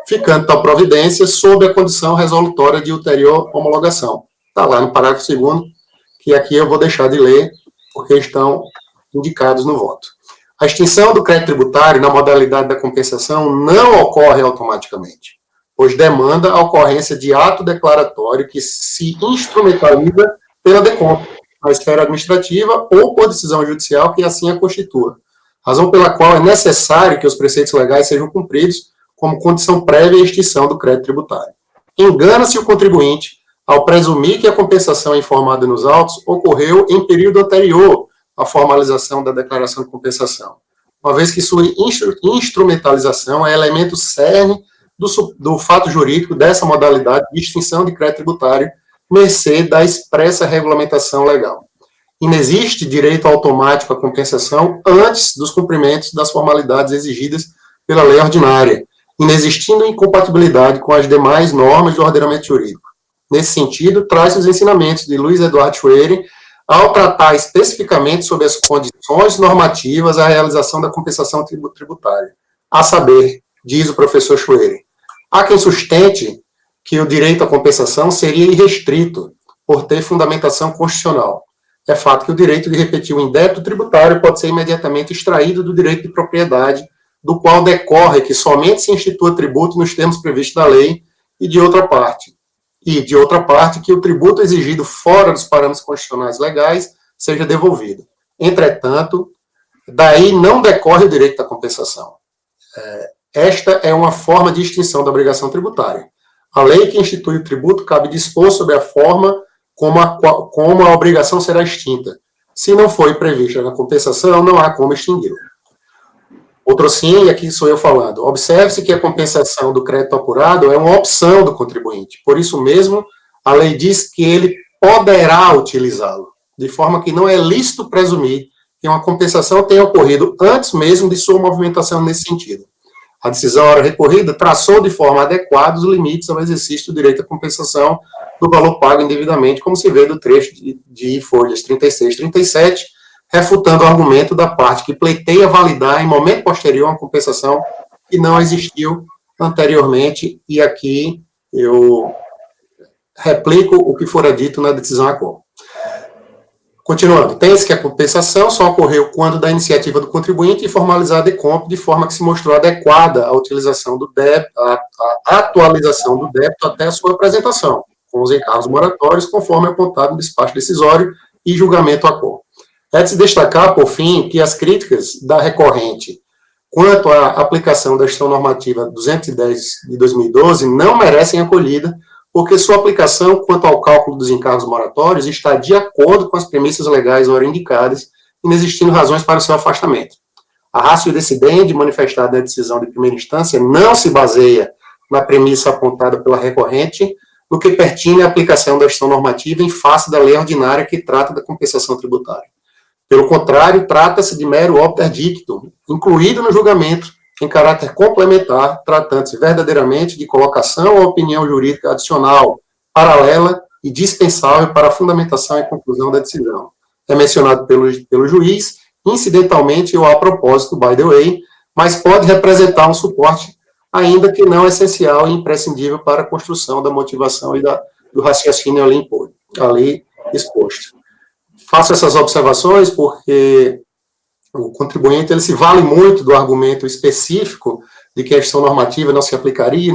ficando tal providência sob a condição resolutória de ulterior homologação. Está lá no parágrafo 2º, que aqui eu vou deixar de ler, porque estão indicados no voto. A extinção do crédito tributário na modalidade da compensação não ocorre automaticamente, pois demanda a ocorrência de ato declaratório que se instrumentaliza pela DECOMP, na esfera administrativa ou por decisão judicial que assim a constitua, razão pela qual é necessário que os preceitos legais sejam cumpridos como condição prévia à extinção do crédito tributário. Engana-se o contribuinte ao presumir que a compensação informada nos autos ocorreu em período anterior à formalização da declaração de compensação, uma vez que sua instrumentalização é elemento cerne do fato jurídico dessa modalidade de extinção de crédito tributário, mercê da expressa regulamentação legal. Inexiste direito automático à compensação antes dos cumprimentos das formalidades exigidas pela lei ordinária, inexistindo incompatibilidade com as demais normas do ordenamento jurídico. Nesse sentido, traz os ensinamentos de Luiz Eduardo Schwerin ao tratar especificamente sobre as condições normativas à realização da compensação tributária. A saber, diz o professor Schwerin, há quem sustente que o direito à compensação seria irrestrito por ter fundamentação constitucional. É fato que o direito de repetir o indébito tributário pode ser imediatamente extraído do direito de propriedade, do qual decorre que somente se institua tributo nos termos previstos da lei, e de outra parte, que o tributo exigido fora dos parâmetros constitucionais legais seja devolvido. Entretanto, daí não decorre o direito da compensação. Esta é uma forma de extinção da obrigação tributária. A lei que institui o tributo cabe dispor sobre a forma como a obrigação será extinta. Se não foi prevista na compensação, não há como extingui-la. Outro sim, e aqui sou eu falando. Observe-se que a compensação do crédito apurado é uma opção do contribuinte. Por isso mesmo, a lei diz que ele poderá utilizá-lo, de forma que não é lícito presumir que uma compensação tenha ocorrido antes mesmo de sua movimentação nesse sentido. A decisão ora recorrida traçou de forma adequada os limites ao exercício do direito à compensação do valor pago indevidamente, como se vê do trecho de folhas 36 e 37, refutando o argumento da parte que pleiteia validar em momento posterior uma compensação que não existiu anteriormente, e aqui eu replico o que fora dito na decisão ACOM. Continuando, tem-se que a compensação só ocorreu quando da iniciativa do contribuinte e formalizada de forma que se mostrou adequada a utilização do débito, a atualização do débito até a sua apresentação, com os encargos moratórios, conforme apontado no despacho decisório e julgamento ACOM. É de se destacar, por fim, que as críticas da recorrente quanto à aplicação da gestão normativa 210 de 2012 não merecem acolhida, porque sua aplicação quanto ao cálculo dos encargos moratórios está de acordo com as premissas legais ora indicadas, inexistindo razões para o seu afastamento. A ratio decidendi manifestada na decisão de primeira instância não se baseia na premissa apontada pela recorrente, no que pertine à aplicação da gestão normativa em face da lei ordinária que trata da compensação tributária. Pelo contrário, trata-se de mero obter dictum, incluído no julgamento, em caráter complementar, tratando-se verdadeiramente de colocação ou opinião jurídica adicional, paralela e dispensável para a fundamentação e conclusão da decisão. É mencionado pelo juiz, incidentalmente ou a propósito, by the way, mas pode representar um suporte, ainda que não essencial e imprescindível para a construção da motivação e do raciocínio ali exposto. Faço essas observações porque o contribuinte ele se vale muito do argumento específico de que a gestão normativa não se aplicaria,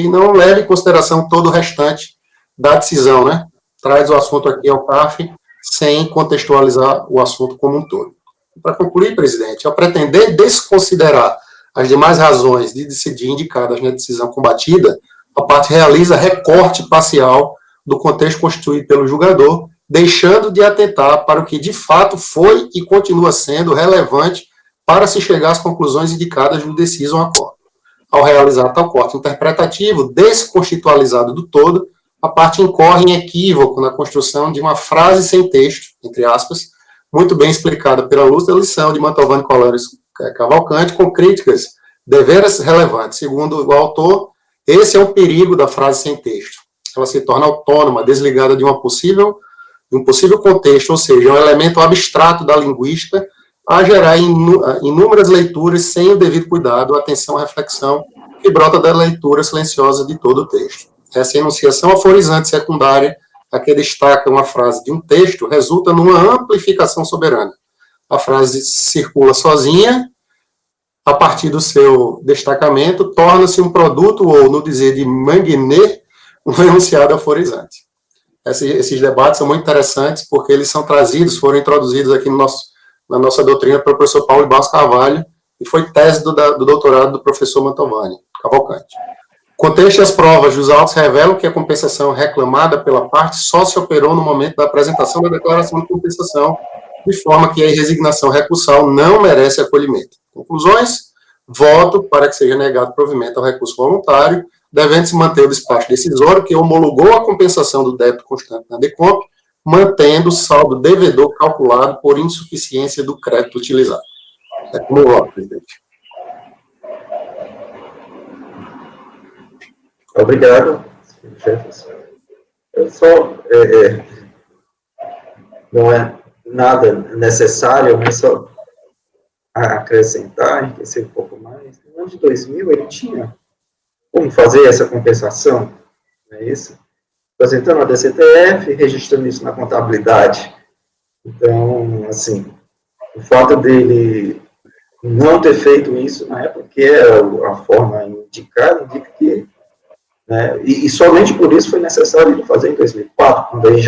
e não leva em consideração todo o restante da decisão, né? Traz o assunto aqui ao CAF sem contextualizar o assunto como um todo. Para concluir, presidente, ao pretender desconsiderar as demais razões de decidir indicadas na decisão combatida, a parte realiza recorte parcial do contexto constituído pelo julgador, deixando de atentar para o que de fato foi e continua sendo relevante para se chegar às conclusões indicadas no decision accord. Ao realizar tal corte interpretativo, desconstitucionalizado do todo, a parte incorre em equívoco na construção de uma frase sem texto, entre aspas, muito bem explicada pela luz da lição de Mantovani Colares Cavalcante, com críticas deveras relevantes. Segundo o autor, esse é o perigo da frase sem texto. Ela se torna autônoma, desligada de um possível contexto, ou seja, um elemento abstrato da linguística, a gerar inúmeras leituras sem o devido cuidado, atenção, reflexão, que brota da leitura silenciosa de todo o texto. Essa enunciação aforizante secundária, a que destaca uma frase de um texto, resulta numa amplificação soberana. A frase circula sozinha, a partir do seu destacamento, torna-se um produto, ou, no dizer de Manguinet, um enunciado aforizante. Esses debates são muito interessantes, porque eles são foram introduzidos aqui na nossa doutrina pelo professor Paulo Barros Carvalho, e foi tese do doutorado do professor Mantovani Cavalcante. O contexto e as provas dos autos revelam que a compensação reclamada pela parte só se operou no momento da apresentação da declaração de compensação, de forma que a resignação recursal não merece acolhimento. Conclusões: voto para que seja negado provimento ao recurso voluntário, devendo-se manter o despacho decisório que homologou a compensação do débito constante na DECOMP, mantendo o saldo devedor calculado por insuficiência do crédito utilizado. É como voto, presidente. Obrigado, Jefferson. Eu só não é nada necessário, mas só acrescentar, enriquecer um pouco mais. No ano de 2000, ele tinha como fazer essa compensação, não é isso? Apresentando a DCTF, registrando isso na contabilidade. Então, assim, o fato dele não ter feito isso na época, que era a forma indicada, indica que, né, e somente por isso foi necessário ele fazer em 2004, quando aí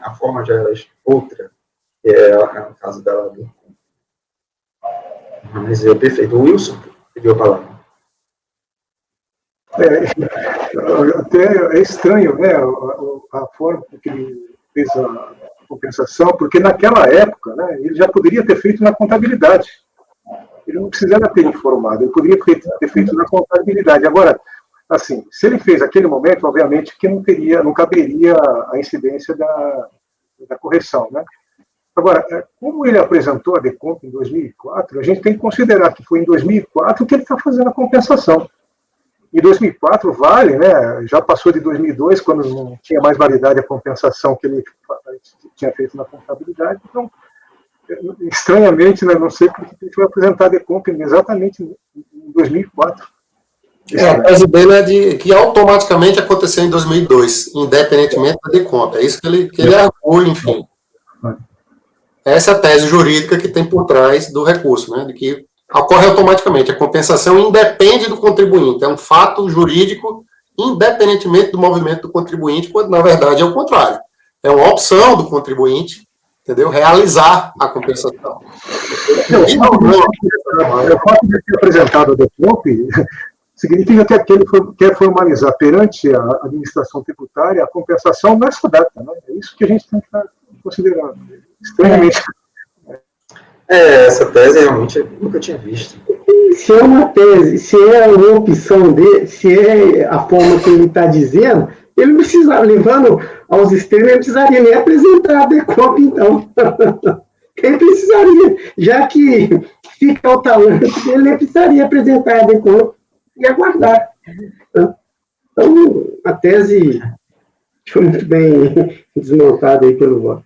a forma já era outra, que é o caso da... Mas é perfeito. O Wilson pediu a palavra. Até é estranho, né, a forma que ele fez a compensação, porque naquela época, né, ele já poderia ter feito na contabilidade. ele não precisava ter informado, ele poderia ter feito na contabilidade. Agora, assim, se ele fez aquele momento, obviamente que não caberia a incidência da correção, né? Agora, como ele apresentou a Decomp em 2004, a gente tem que considerar que foi em 2004 que ele está fazendo a compensação. Em 2004 vale, né? Já passou de 2002, quando não tinha mais validade a compensação que ele tinha feito na contabilidade. Então, estranhamente, né, não sei porque ele foi apresentar a Decomp exatamente em 2004. A tese dele é de que automaticamente aconteceu em 2002, independentemente da Decomp. É isso que ele argui, enfim. Essa é a tese jurídica que tem por trás do recurso, né? De que ocorre automaticamente. A compensação independe do contribuinte. É um fato jurídico independentemente do movimento do contribuinte, quando na verdade é o contrário. É uma opção do contribuinte, entendeu? Realizar a compensação. O fato de ter apresentado a Decomp significa que aquele quer formalizar perante a administração tributária a compensação nessa data, né? É isso que a gente tem que estar considerando. Estranhamente. Essa tese realmente eu nunca tinha visto. Se é uma tese, se é uma opção dele, se é a forma que ele está dizendo, ele não precisa, levando aos extremos, ele não precisaria nem apresentar a Decomp, então. Ele precisaria, já que fica ao talento, ele nem precisaria apresentar a Decomp e aguardar. Então, a tese foi muito bem desmontada aí pelo voto.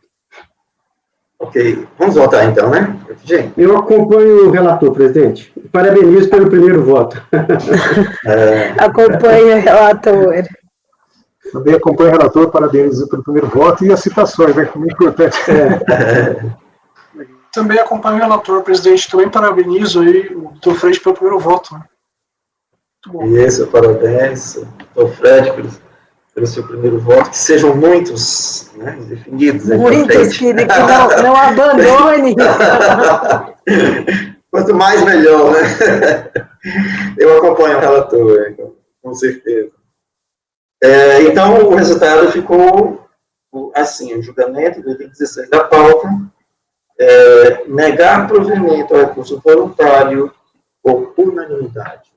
Ok, vamos votar então, né? Gente. Eu acompanho o relator, presidente. Parabenizo pelo primeiro voto. Acompanho o relator. Também acompanho o relator, parabenizo pelo primeiro voto e as citações, né? Que é muito importante. Também acompanho o relator, presidente. Também parabenizo aí o Dr. Fred pelo primeiro voto. Né? Muito bom. Isso, parabéns, Dr. Fred, pelo seu primeiro voto, que sejam muitos, né, definidos. Muitos, que não abandone. Quanto mais, melhor, né? Eu acompanho o relator, com certeza. Então, o resultado ficou assim: o julgamento do item 16 da pauta, negar provimento ao recurso voluntário por unanimidade.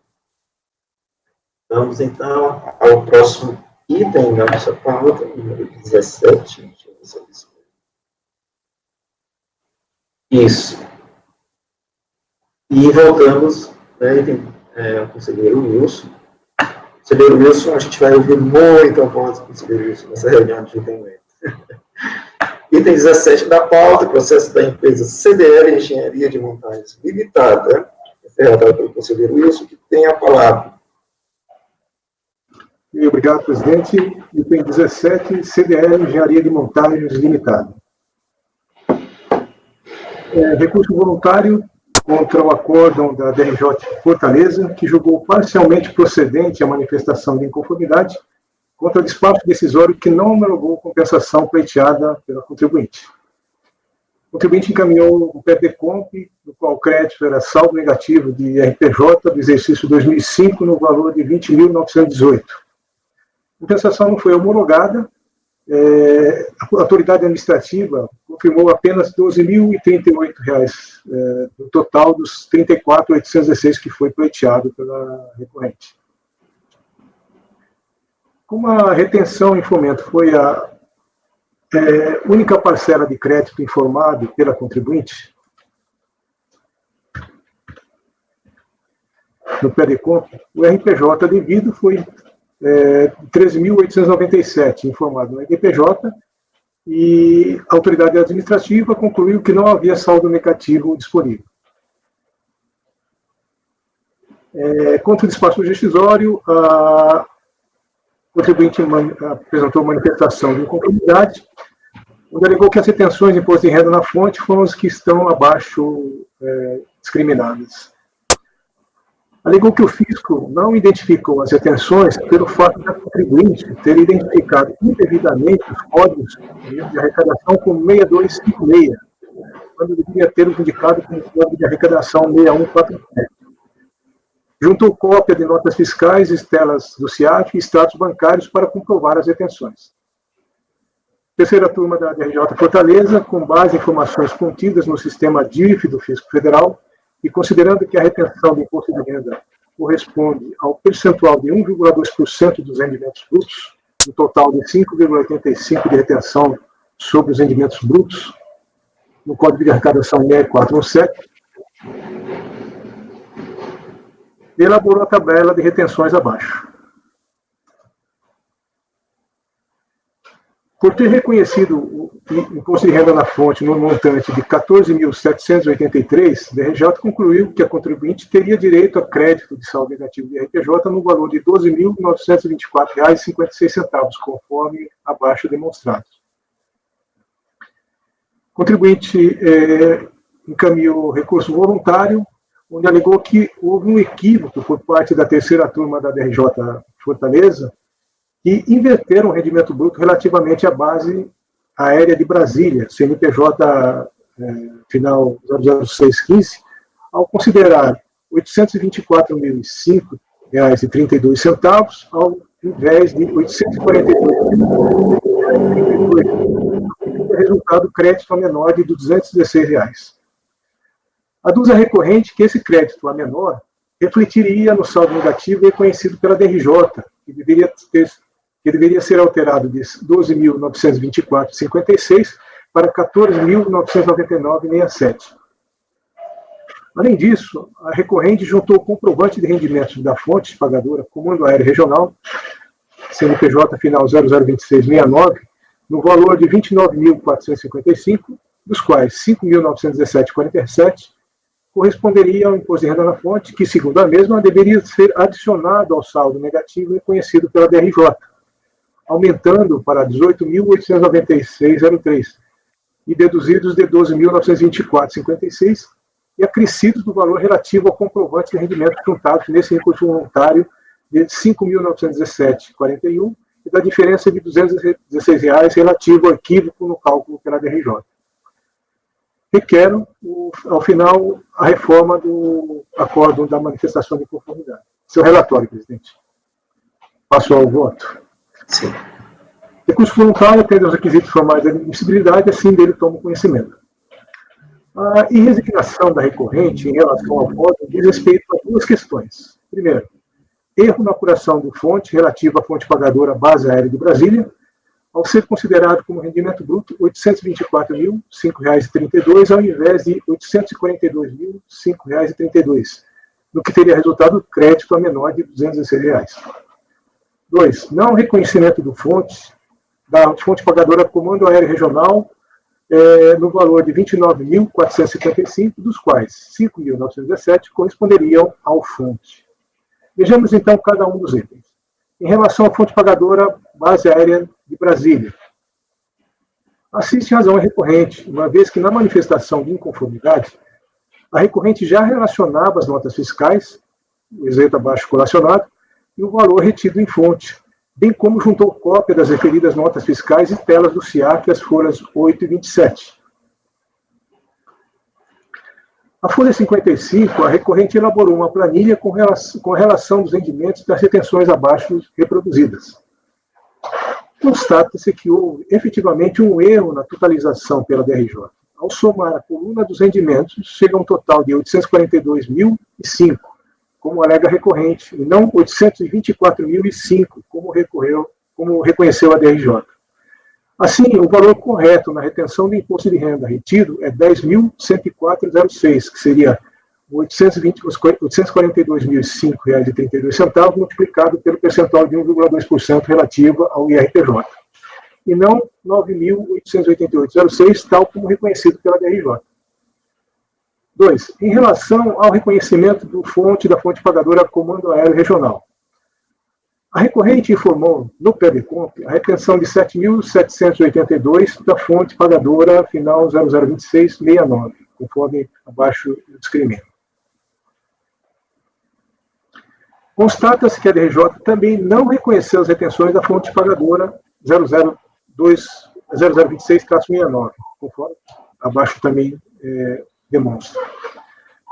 Vamos, então, ao próximo item da nossa pauta, número 17. Deixa eu ver se eu isso. Isso. E voltamos, né, ao conselheiro Wilson. Conselheiro Wilson, a gente vai ouvir muito a voz do conselheiro Wilson nessa reunião de julgamento. Item 17 da pauta, processo da empresa CDL Engenharia de Montagens Limitada, relatado pelo conselheiro Wilson, que tem a palavra. Obrigado, presidente. Item 17, CDL Engenharia de Montagens Limitada. Recurso voluntário contra o acórdão da DRJ Fortaleza, que julgou parcialmente procedente a manifestação de inconformidade contra o despacho decisório que não homologou compensação pleiteada pela contribuinte. O contribuinte encaminhou o PEDECOMP, no qual o crédito era saldo negativo de RPJ do exercício 2005 no valor de R$ 20.918. A compensação não foi homologada, a autoridade administrativa confirmou apenas R$ 12.038, no total dos R$ 34.816 que foi pleiteado pela recorrente. Como a retenção em fomento foi a única parcela de crédito informado pela contribuinte, no PEDECOMP, o RPJ devido foi 13.897 informado no RPJ, e a autoridade administrativa concluiu que não havia saldo negativo disponível. Contra o despacho rescisório, a contribuinte apresentou manifestação de inconformidade, onde alegou que as retenções de imposto de renda na fonte foram as que estão abaixo discriminadas. Alegou que o fisco não identificou as retenções pelo fato da contribuinte ter identificado indevidamente os códigos de arrecadação como 6256, quando deveria ter os indicado como código de arrecadação 6147. Juntou cópia de notas fiscais, estelas do CIAF e extratos bancários para comprovar as retenções. Terceira turma da DRJ Fortaleza, com base em informações contidas no sistema DIF do Fisco Federal, e considerando que a retenção do imposto de renda corresponde ao percentual de 1,2% dos rendimentos brutos, no total de 5,85% de retenção sobre os rendimentos brutos, no Código de Arrecadação 6417, elaborou a tabela de retenções abaixo. Por ter reconhecido o imposto de renda na fonte no montante de R$ 14.783, a DRJ concluiu que a contribuinte teria direito a crédito de saldo negativo de RPJ no valor de R$ 12.924,56, conforme abaixo demonstrado. O contribuinte encaminhou recurso voluntário, onde alegou que houve um equívoco por parte da terceira turma da DRJ Fortaleza, que inverteram o rendimento bruto relativamente à base aérea de Brasília, CNPJ final 00615, ao considerar R$ 824.005,32 ao invés de R$ 842,32, resultado crédito a menor de R$ 216. Aduza recorrente que esse crédito a menor refletiria no saldo negativo reconhecido pela DRJ, que deveria ser alterado de 12.924,56 para 14.999,67. Além disso, a recorrente juntou o comprovante de rendimentos da fonte pagadora Comando Aéreo Regional, CNPJ final 002669, no valor de R$ 29.455, dos quais R$ 5.917,47 corresponderia ao imposto de renda na fonte, que, segundo a mesma, deveria ser adicionado ao saldo negativo reconhecido pela DRJ, aumentando para R$ 18.896,03 e deduzidos de R$ 12.924,56 e acrescidos do valor relativo ao comprovante de rendimento juntado nesse recurso voluntário de R$ 5.917,41 e da diferença de R$ 216 relativo ao equívoco no cálculo pela DRJ. Requero, ao final, a reforma do acórdão da manifestação de conformidade. Seu relatório, presidente. Passo ao voto. Sim. Recurso voluntário atende aos requisitos formais da admissibilidade, assim dele tomo conhecimento. A irresignação da recorrente em relação ao voto diz respeito a duas questões. Primeiro, erro na apuração do fonte relativo à fonte pagadora Base Aérea de Brasília, ao ser considerado como rendimento bruto R$ 824.005,32 ao invés de R$ 842.005,32, no que teria resultado crédito a menor de R$ 216. 2. Não reconhecimento da fonte pagadora Comando Aéreo Regional no valor de R$ 29.455, dos quais R$ 5.917 corresponderiam ao fonte. Vejamos então cada um dos itens. Em relação à fonte pagadora Base Aérea de Brasília, assiste razão recorrente, uma vez que na manifestação de inconformidade, a recorrente já relacionava as notas fiscais, o isento abaixo colacionado, e o valor retido em fonte, bem como juntou cópia das referidas notas fiscais e telas do SIAC, as folhas 8 e 27. A folha 55, a recorrente elaborou uma planilha com a relação dos rendimentos das retenções abaixo reproduzidas. Constata-se que houve efetivamente um erro na totalização pela DRJ. Ao somar a coluna dos rendimentos, chega a um total de 842.005, como alega a recorrente, e não 824.005, como reconheceu a DRJ. Assim, o valor correto na retenção do imposto de renda retido é 10.104,06, que seria R$ 842.005,32 multiplicado pelo percentual de 1,2% relativa ao IRPJ, e não 9.888,06, tal como reconhecido pela DRJ. 2. Em relação ao reconhecimento da fonte pagadora Comando Aéreo Regional. A recorrente informou, no PEDCOMP, a retenção de 7.782 da fonte pagadora final 002669, conforme abaixo do discrimento. Constata-se que a DRJ também não reconheceu as retenções da fonte pagadora 0026-69, conforme abaixo também demonstra.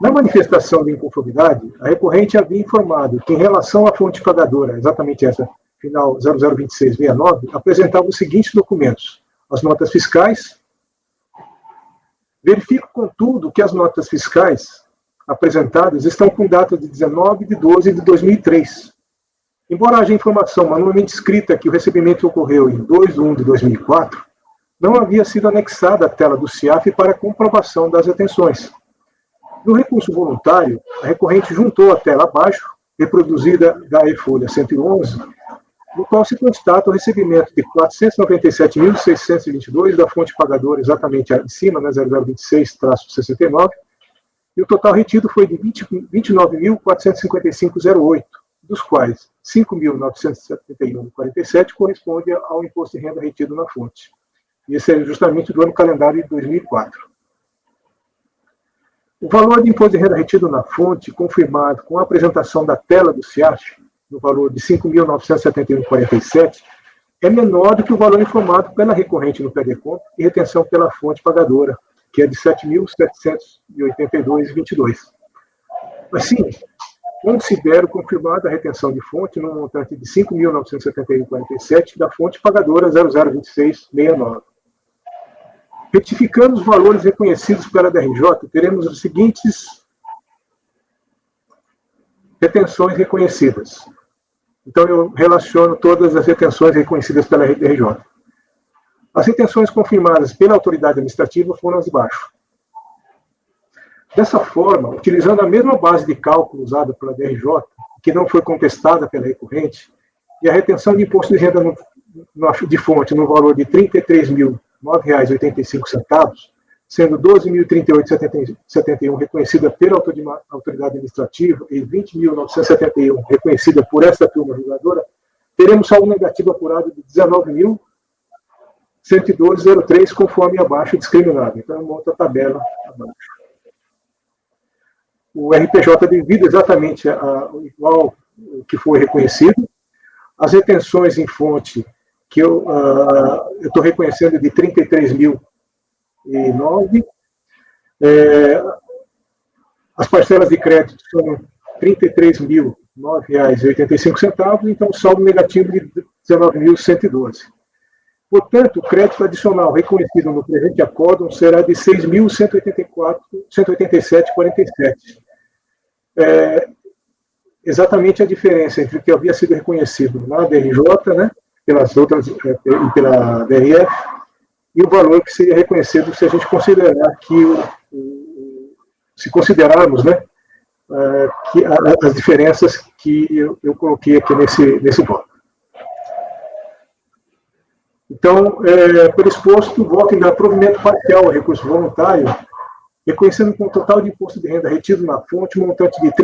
Na manifestação de inconformidade, a recorrente havia informado que, em relação à fonte pagadora, exatamente essa, final 002669, apresentava os seguintes documentos: as notas fiscais. Verifico, contudo, que as notas fiscais apresentadas estão com data de 19 de 12 de 2003. Embora haja informação manualmente escrita que o recebimento ocorreu em 2/1 de 2004, não havia sido anexada a tela do CIAF para comprovação das retenções. No recurso voluntário, a recorrente juntou a tela abaixo, reproduzida da E-Folha 111, no qual se constata o recebimento de 497.622 da fonte pagadora, exatamente acima, né, 0026-69, e o total retido foi de 29.455,08, dos quais 5.971,47 corresponde ao imposto de renda retido na fonte. E esse é justamente do ano calendário de 2004. O valor de imposto de renda retido na fonte, confirmado com a apresentação da tela do CIAF, no valor de 5.971,47, é menor do que o valor informado pela recorrente no PEDECOMP e retenção pela fonte pagadora, que é de 7.782,22. Assim, considero confirmada a retenção de fonte no montante de 5.971,47 da fonte pagadora 002669. Retificando os valores reconhecidos pela DRJ, teremos as seguintes retenções reconhecidas. Então, eu relaciono todas as retenções reconhecidas pela DRJ. As retenções confirmadas pela autoridade administrativa foram as de baixo. Dessa forma, utilizando a mesma base de cálculo usada pela DRJ, que não foi contestada pela recorrente, e a retenção de imposto de renda de fonte no valor de R$ 33.009,85, sendo 12.038,71 reconhecida pela autoridade administrativa e 20.971 reconhecida por esta turma julgadora, teremos saldo negativo apurado de 19.112,03, conforme abaixo discriminado. Então, uma outra tabela abaixo. O RPJ devido exatamente ao igual que foi reconhecido. As retenções em fonte que eu estou reconhecendo de 33.009. As parcelas de crédito são R$ 33.009,85, então o saldo negativo de 19.112. Portanto, o crédito adicional reconhecido no presente acórdão será de 6.187,47. Exatamente a diferença entre o que havia sido reconhecido na DRJ, né, pelas outras e pela DRF, e o valor que seria reconhecido se a gente considerar se considerarmos, né, que as diferenças que eu coloquei aqui nesse bloco. Então, pelo exposto, voto em dar provimento parcial ao recurso voluntário, reconhecendo com o total de imposto de renda retido na fonte um montante de R$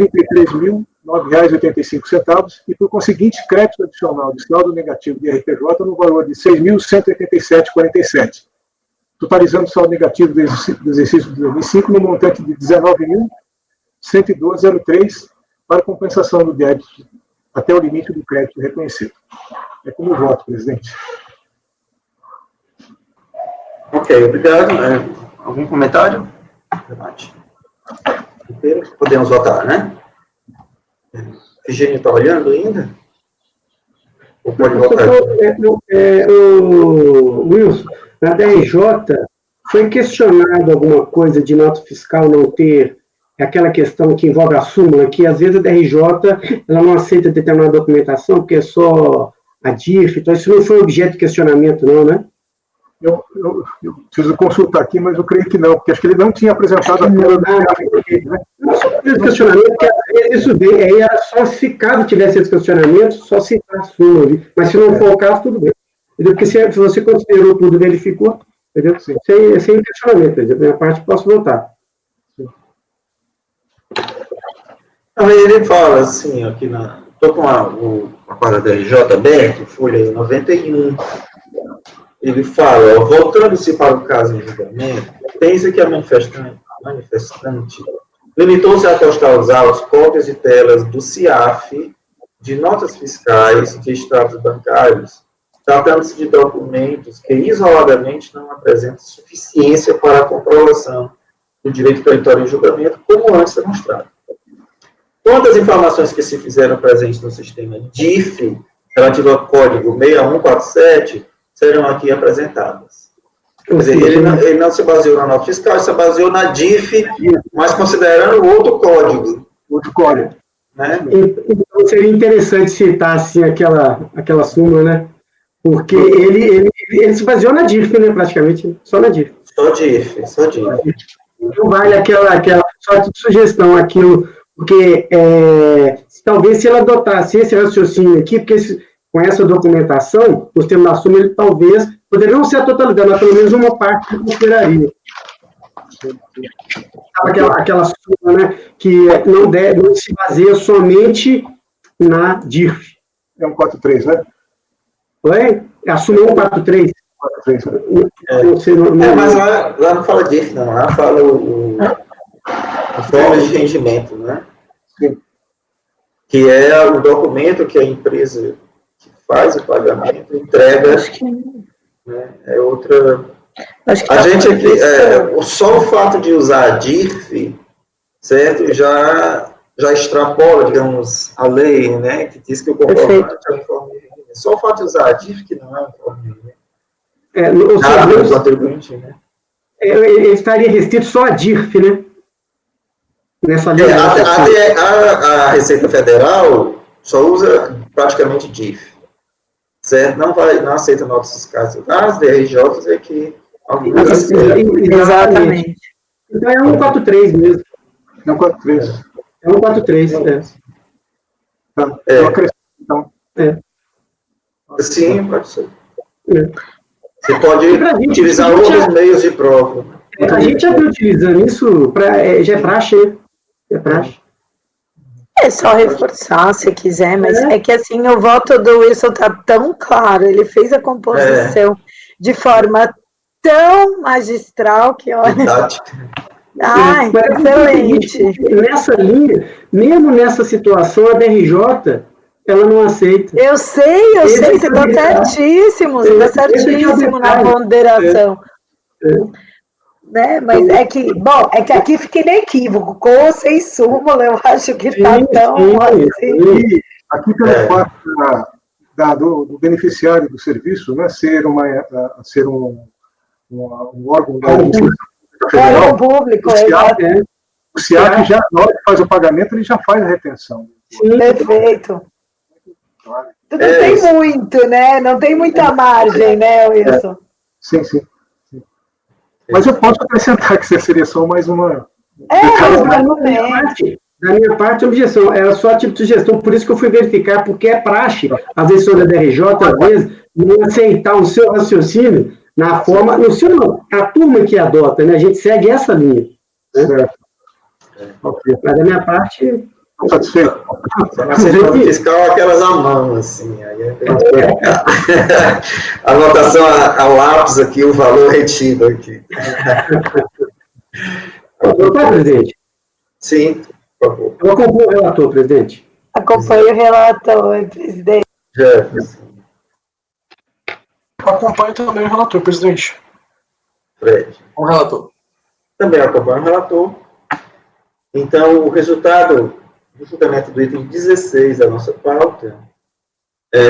33.009,85 e, por conseguinte, crédito adicional de saldo negativo de RPJ no valor de R$ 6.187,47, totalizando o saldo negativo do exercício de 2005 no montante de R$ 19.112,03 para compensação do débito até o limite do crédito reconhecido. É como voto, presidente. Ok, obrigado. Algum comentário? Debate. Podemos votar, né? Virgínia está olhando ainda? Ou pode votar? Wilson, na DRJ, foi questionado alguma coisa de nota fiscal não ter aquela questão que envolve a súmula, que às vezes a DRJ ela não aceita determinada documentação, porque é só a DIF, então isso não foi objeto de questionamento, não, né? Eu preciso consultar aqui, mas eu creio que não, porque acho que ele não tinha apresentado a tela do CIAF, né? Não, só esse questionamento, porque às vezes isso veio, aí era só se caso tivesse esse questionamento, só citar a súmula, mas se não for o caso, tudo bem. Entendeu? Porque se você considerou tudo, verificou, entendeu? Sem questionamento, entendeu? Minha parte, posso votar. Ele fala assim, aqui estou com a quadra da RJ aberta, folha 91, ele fala, voltando-se para o caso em julgamento, pensa que a manifestante limitou-se a postar os autos, cópias de telas do CIAF, de notas fiscais, de extratos bancários, tratando-se de documentos que isoladamente não apresentam suficiência para a comprovação do direito territorial em julgamento, como antes demonstrado. Quanto às informações que se fizeram presentes no sistema DIF, relativo ao código 6147, serão aqui apresentadas. Quer dizer, ele não se baseou na nota fiscal, ele se baseou na DIF, mas considerando o outro código. Outro código. Né? Então, seria interessante citar, assim, aquela súmula, né? Porque ele se baseou na DIF, né, praticamente, só na DIF. Só DIF. Não vale só de sugestão aquilo, porque talvez se ela adotasse esse raciocínio aqui, porque com essa documentação, os termos da súmula, ele talvez, poderia não ser a totalidade, mas pelo menos uma parte que consideraria. Aquela súmula, né, que não se baseia somente na DIF. É 143, né? Oi? A súmula 143. 143. Mas lá não fala DIF, não. Lá fala o forma de rendimento, né? Sim. Que é o documento que a empresa que faz o pagamento entrega. Né? É outra... A gente aqui, só o fato de usar a DIF, certo, já extrapola, digamos, a lei, né, que diz que o comprovante é um informe de rendimento. Só o fato de usar a DIF que não é um informe de rendimento. Ou seja, contribuinte, né? Ele estaria restrito só a DIF, né? Nessa lei. A Receita Federal só usa praticamente DIF, certo? Não aceita notas fiscais. As DRJs é que algumas Exatamente. Então é 143 mesmo. É 143. É 143, Tá. Eu acrescento, então. Sim, pode ser. Você pode utilizar outros meios de prova. A gente já está utilizando isso, já é praxe, né? É praxe. É só reforçar, se quiser, mas é que assim, o voto do Wilson está tão claro, ele fez a composição de forma tão magistral que, olha... Ai, excelente. Nessa linha, mesmo nessa situação, a DRJ, ela não aceita. Eu sei, você está certíssimo, você está certíssimo na ponderação. Né? Mas é que aqui fica inequívoco, com ou sem súmula, eu acho que está tão assim. Aqui pelo fato do beneficiário do serviço, né, ser um órgão da Federal, público, o SIAC já, na hora que faz o pagamento, ele já faz a retenção. Perfeito. Não tem muito, né? Não tem muita margem, né, Wilson? Sim. Mas eu posso acrescentar que seria só mais uma... Da minha parte, a objeção era só a tipo de sugestão, por isso que eu fui verificar, porque é praxe, às vezes, da DRJ, às vezes, não aceitar o seu raciocínio na forma... No seu não, a turma que adota, né? A gente segue essa linha. Né? Okay. Mas da minha parte... Satisfeito. Na fiscal, aquelas à mão, assim. Aí anotação a lápis aqui, o valor retido aqui. Tá, presidente? Sim, por favor. Eu acompanho o relator, presidente. Acompanho o relator, presidente. Acompanho também o relator, presidente. Fred. O relator. Também acompanho o relator. Então, o resultado do julgamento do item 16 da nossa pauta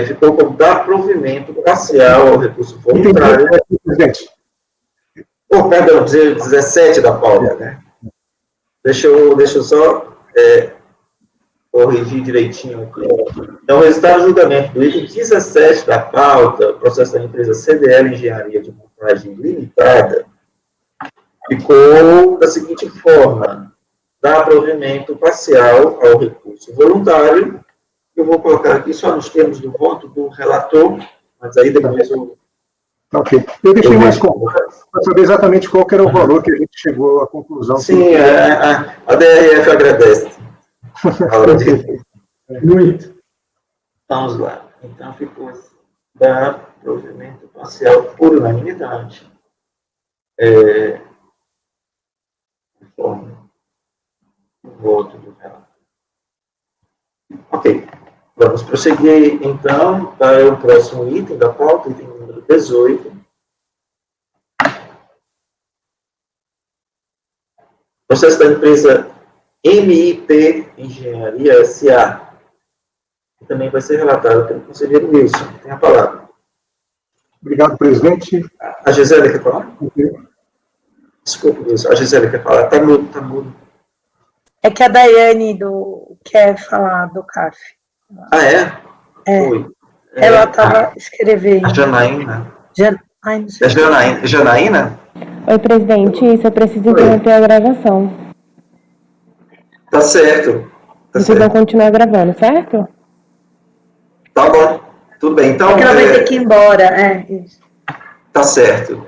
ficou como dar provimento parcial ao recurso voluntário. Presidente. Perdão, 17 da pauta, né? Deixa eu só corrigir direitinho aqui. Então, o resultado do julgamento do item 17 da pauta, processo da empresa CDL Engenharia de Montagem Limitada, ficou da seguinte forma: dar provimento parcial ao recurso voluntário. Eu vou colocar aqui só nos termos do voto do relator, mas aí depois eu... Ok. Eu deixei mais complexo para saber exatamente qual que era o valor que a gente chegou à conclusão. Sim, a DRF agradece. Muito. Vamos lá. Então, ficou dar provimento parcial por unanimidade. Voto do relator. Ok. Vamos prosseguir, então, para o próximo item da pauta, item número 18. Processo da empresa MIP Engenharia S.A., que também vai ser relatado pelo conselheiro Wilson. Tem a palavra. Obrigado, presidente. A Gisele quer falar? Desculpa, Luiz. A Gisele quer falar. Tá mudo, tá mudo. É que a Daiane quer falar do CARF. Ah, é? É. Oi. Ela estava escrevendo. A Janaína. Ai, não sei. É Janaína? Oi, presidente, isso eu preciso interromper a gravação. Tá certo. Tá Vocês vão certo. continuar gravando, certo? Tá bom. Tudo bem. Então, É que ela vai ter que ir embora. Isso. tá certo.